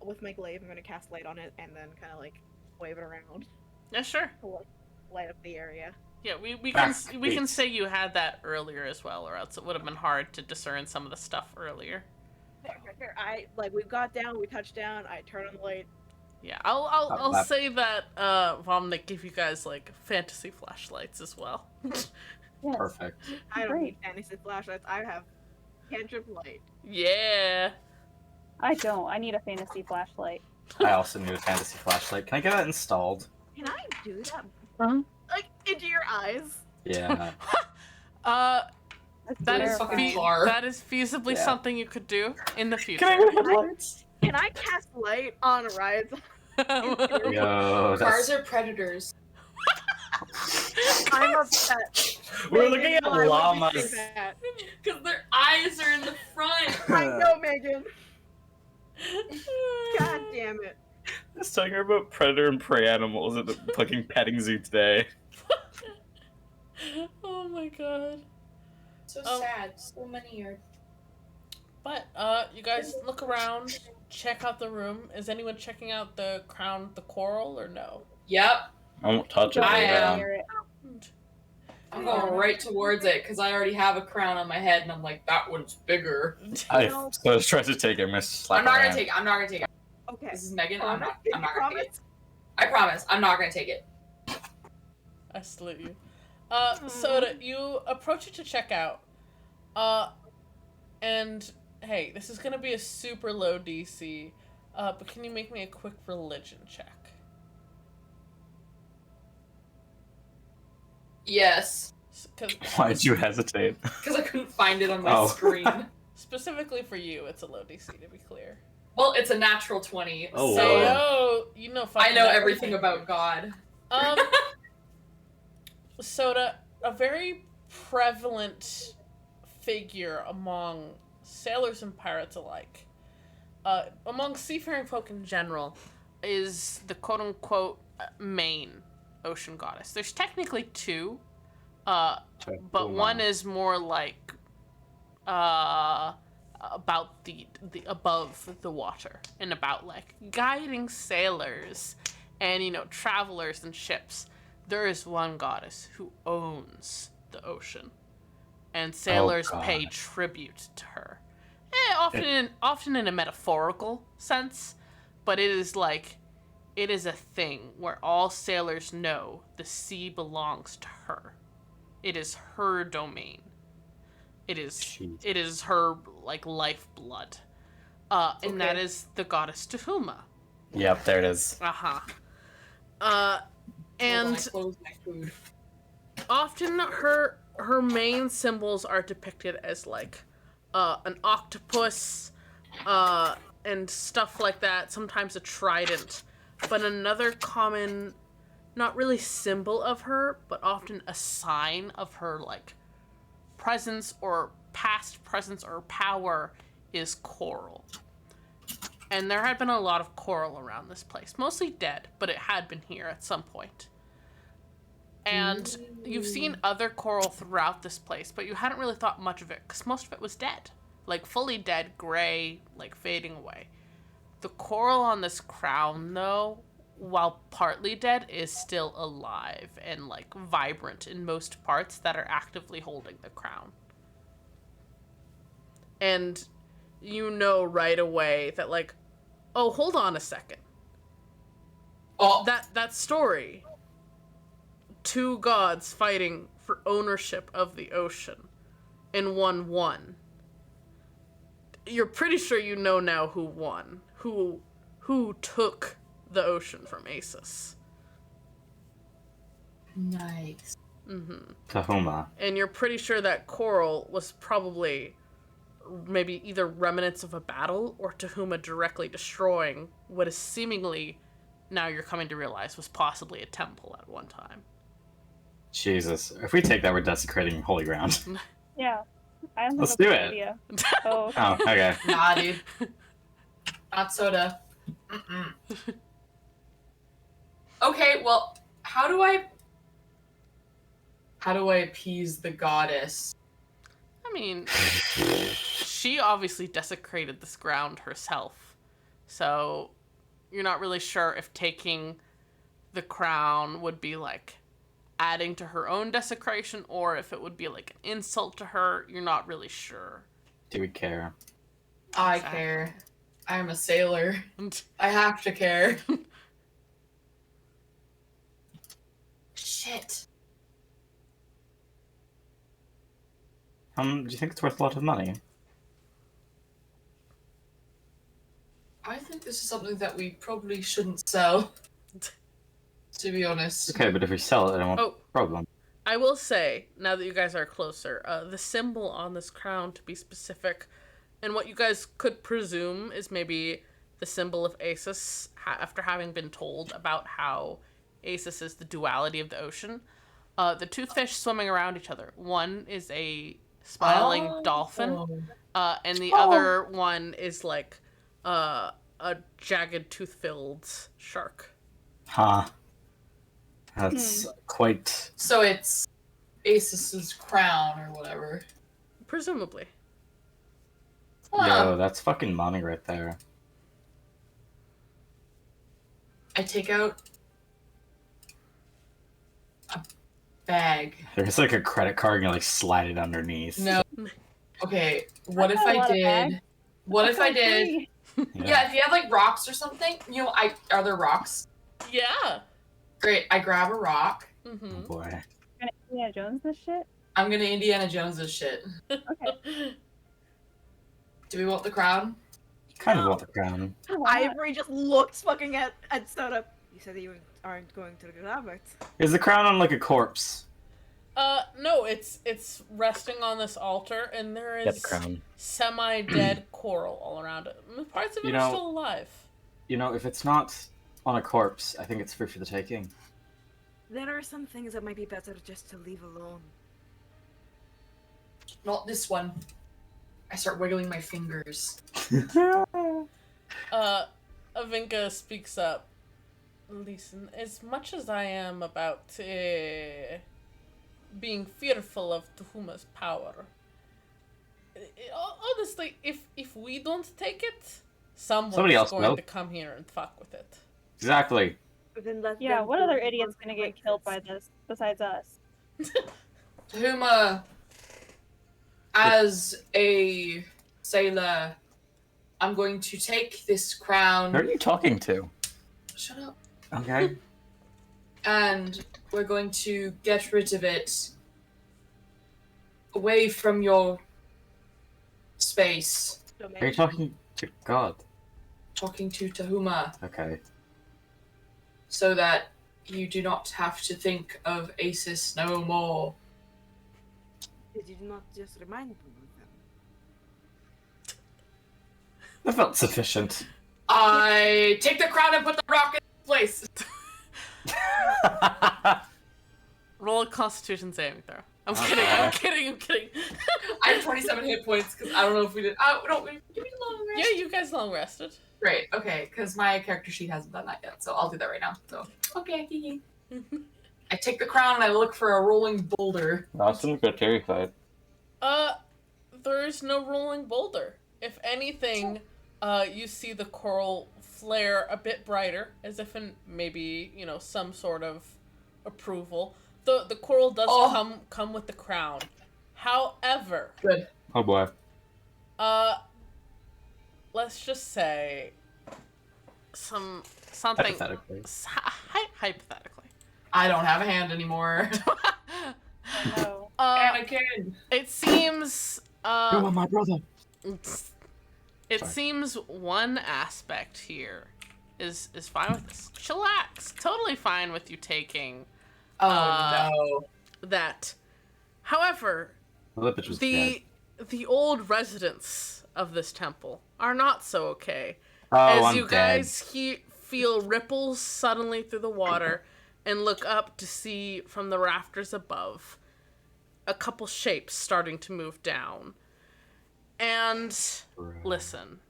with my glaive, I'm gonna cast light on it and then kind of, like, wave it around Yeah, sure. to, like, light up the area. Yeah, we can say you had that earlier as well, or else it would have been hard to discern some of the stuff earlier. There. We got down, we touched down, I turn on the light. Yeah, I'll say that Vomnik gave you guys, like, fantasy flashlights as well. Yes. Perfect. I don't Great. need fantasy flashlights, I have cantrip light. Yeah. I don't. I need a fantasy flashlight. I also need a fantasy flashlight. Can I get that installed? Can I do that? Huh? Like, into your eyes? Yeah. That's That is terrifying. far. that is feasibly Yeah. something you could do in the future. Can I cast light on rides? Yo, Cars that's... are predators. I'm upset. We're looking at Why would you llamas. say that? Because their eyes are in the front. I know, Megan. God damn it. I was talking about predator and prey animals at the fucking petting zoo today. Oh my god. So Oh. sad. So many are. But you guys look around, check out the room. Is anyone checking out the crown, the coral, or no? Yep. I won't touch it. I am. Hear it. I'm going right towards it because I already have a crown on my head, and I'm like, that one's bigger. So I was trying to take it, miss. I'm not gonna take it. I'm not gonna take it. Okay. This is Megan. Promise? I'm not gonna take it. Promise? I promise. I'm not gonna take it. I salute you. Soda, you approach it to check out. And hey, this is gonna be a super low DC. But can you make me a quick religion check? Yes. Why'd you hesitate? Because I couldn't find it on my Oh. screen. Specifically for you, it's a low DC, to be clear. Well, it's a natural 20. Oh, so Hey, wow. oh, you know I fucking know everything about God. Soda, a very prevalent figure among sailors and pirates alike, among seafaring folk in general, is the quote-unquote main ocean goddess. There's technically two, but one is more like about the above the water and about like guiding sailors and travelers and ships. there is one goddess who owns the ocean, and sailors pay God. tribute to her. Often in a metaphorical sense, but it is a thing where all sailors know the sea belongs to her. It is her domain. Jeez. It is her lifeblood. And that is the goddess Tuhuma. Yep, there it is. Uh-huh. Hold on, And I closed my food. often her main symbols are depicted as an octopus, and stuff like that. Sometimes a trident, but another common, not really symbol of her, but often a sign of her presence or past presence or power is coral. And there had been a lot of coral around this place, mostly dead, but it had been here at some point. And you've seen other coral throughout this place, but you hadn't really thought much of it, because most of it was dead. Fully dead, gray, fading away. The coral on this crown, though, while partly dead, is still alive and, vibrant in most parts that are actively holding the crown. And you know right away that, oh, hold on a second. Oh, That story, two gods fighting for ownership of the ocean, and one won. You're pretty sure you know now who won. Who took the ocean from Asus. nice. Tahoma. And you're pretty sure that coral was probably maybe either remnants of a battle or Tahuma directly destroying what is seemingly, now you're coming to realize, was possibly a temple at one time. Jesus. If we take that, we're desecrating holy ground. Yeah. I don't think Let's that's a do good it. idea. Oh, okay. Oh, okay. Nah, dude. Not soda. Mm-mm. Okay, well, how do I appease the goddess? I mean, she obviously desecrated this ground herself. So you're not really sure if taking the crown would be adding to her own desecration, or if it would be an insult to her. You're not really sure. Do we care? I Exactly. care. I'm a sailor. I have to care. Shit. Do you think it's worth a lot of money? I think this is something that we probably shouldn't sell. To be honest. Okay, but if we sell it, I won't Oh. problem. I will say, now that you guys are closer, the symbol on this crown, to be specific, and what you guys could presume is maybe the symbol of Asus, after having been told about how Asus is the duality of the ocean. The two fish swimming around each other. One is a smiling dolphin, and the other one is a jagged tooth-filled shark. Huh. That's quite... So it's Asus's crown or whatever. Presumably. Yo, that's fucking money right there. I take out a bag. There's a credit card and you slide it underneath. No. Okay, what if That's not a lot I of bag. did? What if I did? Free. Yeah, if you have rocks or something, are there rocks? Yeah. Great, I grab a rock. Oh Mm-hmm. boy. Gonna Indiana Jones this shit? I'm gonna Indiana Jones this shit. Okay. Do we want the crown? Kind of want the crown. Why not? Ivory just looks fucking at Soda. You said you aren't going to grab it. Is the crown on a corpse? No, it's resting on this altar, and there Get the is crown. semi-dead coral all around it. Parts of it are still alive. If it's not on a corpse, I think it's free for the taking. There are some things that might be better just to leave alone. Not this one. I start wiggling my fingers. Avinka speaks up. Listen, as much as I am about being fearful of Tuhuma's power, honestly, if we don't take it, Somebody someone's else going will. to come here and fuck with it. Exactly. Then let Yeah, them what do other it idiot's for gonna get killed by consequences. this besides us? Tahuma, as a sailor, I'm going to take this crown. Who are you talking to? Shut up. Okay. And we're going to get rid of it away from your space. Are you talking to God? Talking to Tahuma, Okay. so that you do not have to think of Asis no more. Did you not just remind them of them? That felt sufficient. I take the crown and put the rock in place. Roll a Constitution saving throw. I'm Okay. kidding. I'm kidding. I'm kidding. I have 27 hit points because I don't know if we did. Oh, no, give me a long rest. Yeah, you guys long rested. Great, okay, because my character sheet hasn't done that yet, so I'll do that right now. So, okay, hee hee. I take the crown and I look for a rolling boulder. Awesome, got terrified. There's no rolling boulder. If anything, you see the coral flare a bit brighter, as if in maybe, some sort of approval. The coral does come with the crown. However, Good. Oh boy. let's just say something Hypothetically. Hypothetically. I don't have a hand anymore. No. Anakin! You It seems are my brother. it Sorry. seems one aspect here is fine with this. Chillax. Totally fine with you taking Oh that. However, Well, that bitch was dead. the old residents of this temple are not so okay. Oh, As I'm you dead. guys feel ripples suddenly through the water and look up to see from the rafters above a couple shapes starting to move down. And listen,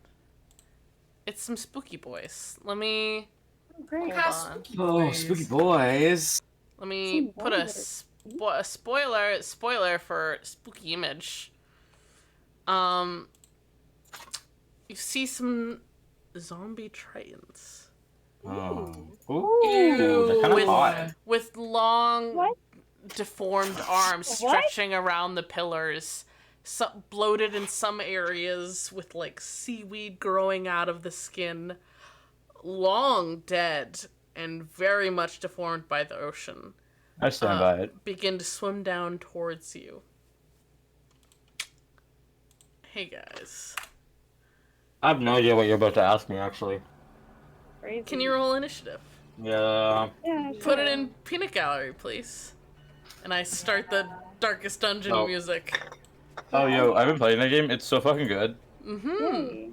it's some spooky boys. Let me Great. hold on. Oh, spooky boys. Let me Some put boys a spoiler for spooky image. You see some zombie tritons Oh. Ooh. Ooh, Ew. they're kind of With- hot. with long, What? deformed arms What? stretching around the pillars, bloated in some areas with like seaweed growing out of the skin, long dead and very much deformed by the ocean. I stand by it. Begin to swim down towards you. Hey guys, I have no idea what you're about to ask me, actually. Crazy. can you roll initiative? Yeah. Yeah, Put it sure. in peanut gallery, please. And I start the darkest dungeon Oh. music. Oh, yo, I've been playing that game. It's so fucking good. Yay.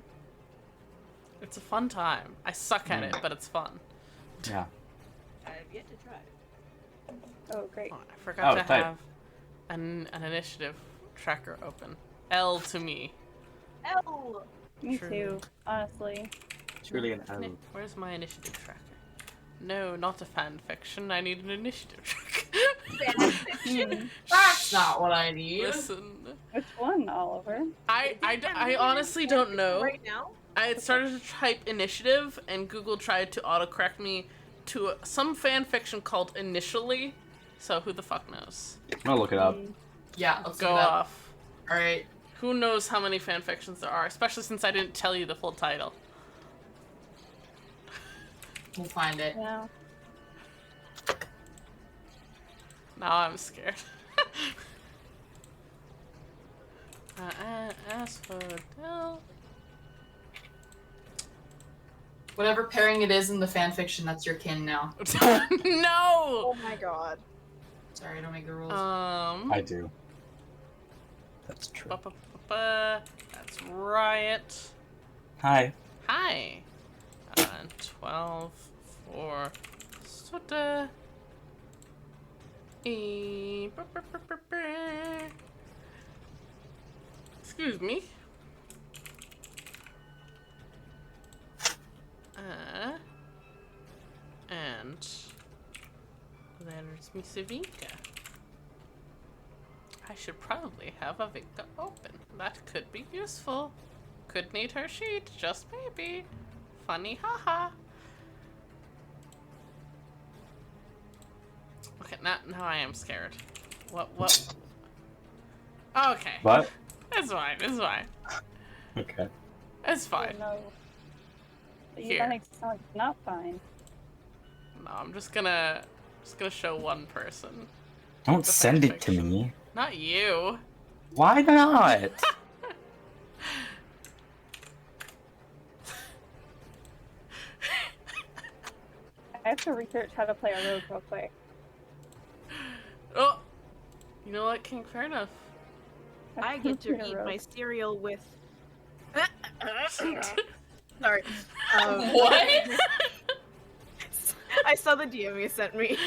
It's a fun time. I suck at it, but it's fun. Yeah. I've yet to try. Oh, great. Oh, I forgot to tight. have an initiative tracker open. L to me. L! Me True. too, honestly. It's really an L. Where's my initiative tracker? No, not a fan fiction. I need an initiative tracker. That's not what I need. Listen, Which one, Oliver? I honestly don't know. Right now? I had started to type initiative, and Google tried to autocorrect me to some fan fiction called Initially. So who the fuck knows? I'll look it up. Yeah, let's Go do that. off. Alright. Who knows how many fan fictions there are, especially since I didn't tell you the full title. We'll find it. Yeah. Now I'm scared. Asphodel. Whatever pairing it is in the fanfiction, that's your kin now. No! my god. Sorry, I don't make the rules. I do. That's true. That's Riot. Hi. Hi. 12 for soda. Excuse me. And there's Miss Vinka. I should probably have a Vinka open. That could be useful. Could need her sheet, just maybe. Funny, haha. Okay, now I am scared. What? Okay. What? It's fine. It's fine. Okay. It's Oh, fine. no. Here. That makes it sound like it's not fine. No, I'm just gonna show one person. Don't The send it to fanfiction. me. Not you. Why not? I have to research how to play a rogue real quick. Oh, you know what, King? Fair enough. I get to eat my cereal with. Sorry. What? I saw the DM you sent me.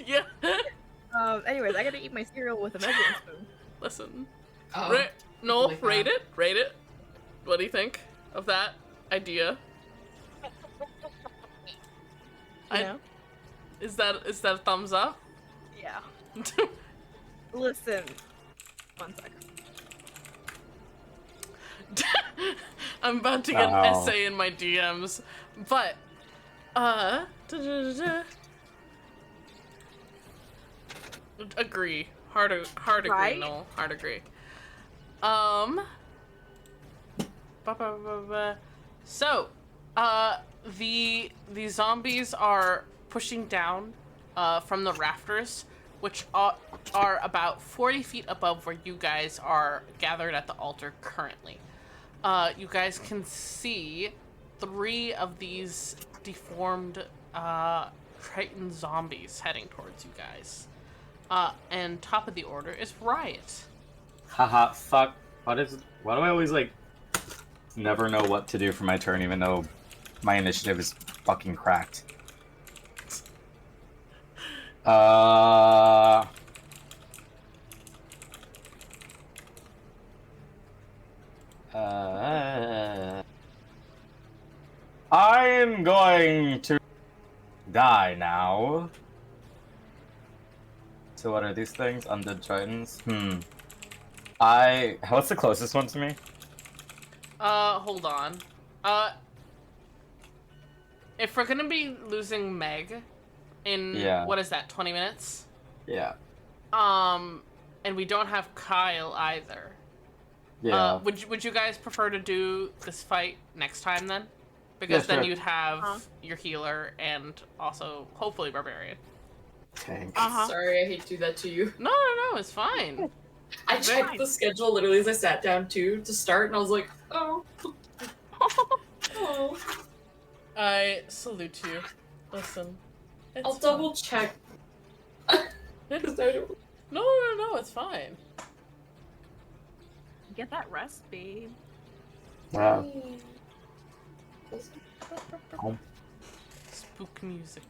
Yeah. Anyways, I get to eat my cereal with a measuring spoon. Listen. Oh, Noel, like rate that. it. Rate it. What do you think of that idea? You know? Is that a thumbs up? Yeah. Listen. 1 second. I'm about to get an Wow. essay in my DMs, but agree. Hard agree. Right? No, hard agree. So, the zombies are pushing down from the rafters, which are about 40 feet above where you guys are gathered at the altar currently. You guys can see 3 of these deformed Triton zombies heading towards you guys. And top of the order is Riot. Haha, fuck. Why do I always, like, never know what to do for my turn, even though my initiative is fucking cracked? I'm going to die now. So what are these things? Undead Tritons? What's the closest one to me? Hold on. If we're gonna be losing Meg in, Yeah. what is that, 20 minutes? Yeah. And we don't have Kyle either. Yeah. Would you guys prefer to do this fight next time then? Because Yeah, then sure. you'd have your healer and also hopefully barbarian. Tank. Sorry, I hate to do that to you. No, it's fine. I checked the schedule literally as I sat down to start, and I was like, oh. Oh. I salute you. Listen. I'll double check. It's, don't... no, it's fine. Get that rest, babe. Wow. Spook music.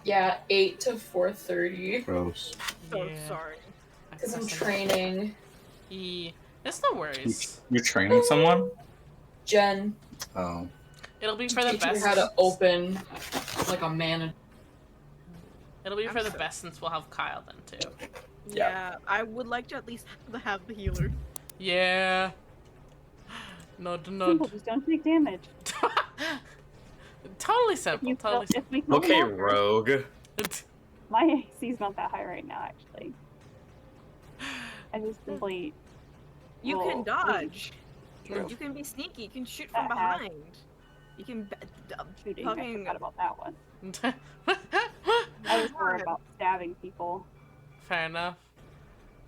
Yeah, 8 to 4:30. Gross. So Yeah. sorry. Because I'm training It's no worries. You're training someone? Jen Oh. It'll be to for the teach her best. how to open like a manager. It'll be I'm for the so- best since we'll have Kyle then too. Yeah, I would like to at least have the healer. Yeah. Nod. Simple, just don't take damage. Totally simple. You Totally if we kill Okay, Walker- rogue. simple. My AC's not that high right now, actually. I just simply. You roll can dodge. True. You can be sneaky. You can shoot from That has- behind. You can Shooting. I fucking. forgot about that one. I was worried about stabbing people. Fair enough.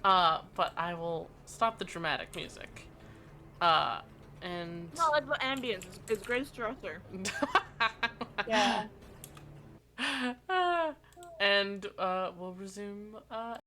But I will stop the dramatic music. And No, that's what ambience is. It's great stressor. Yeah. and we'll resume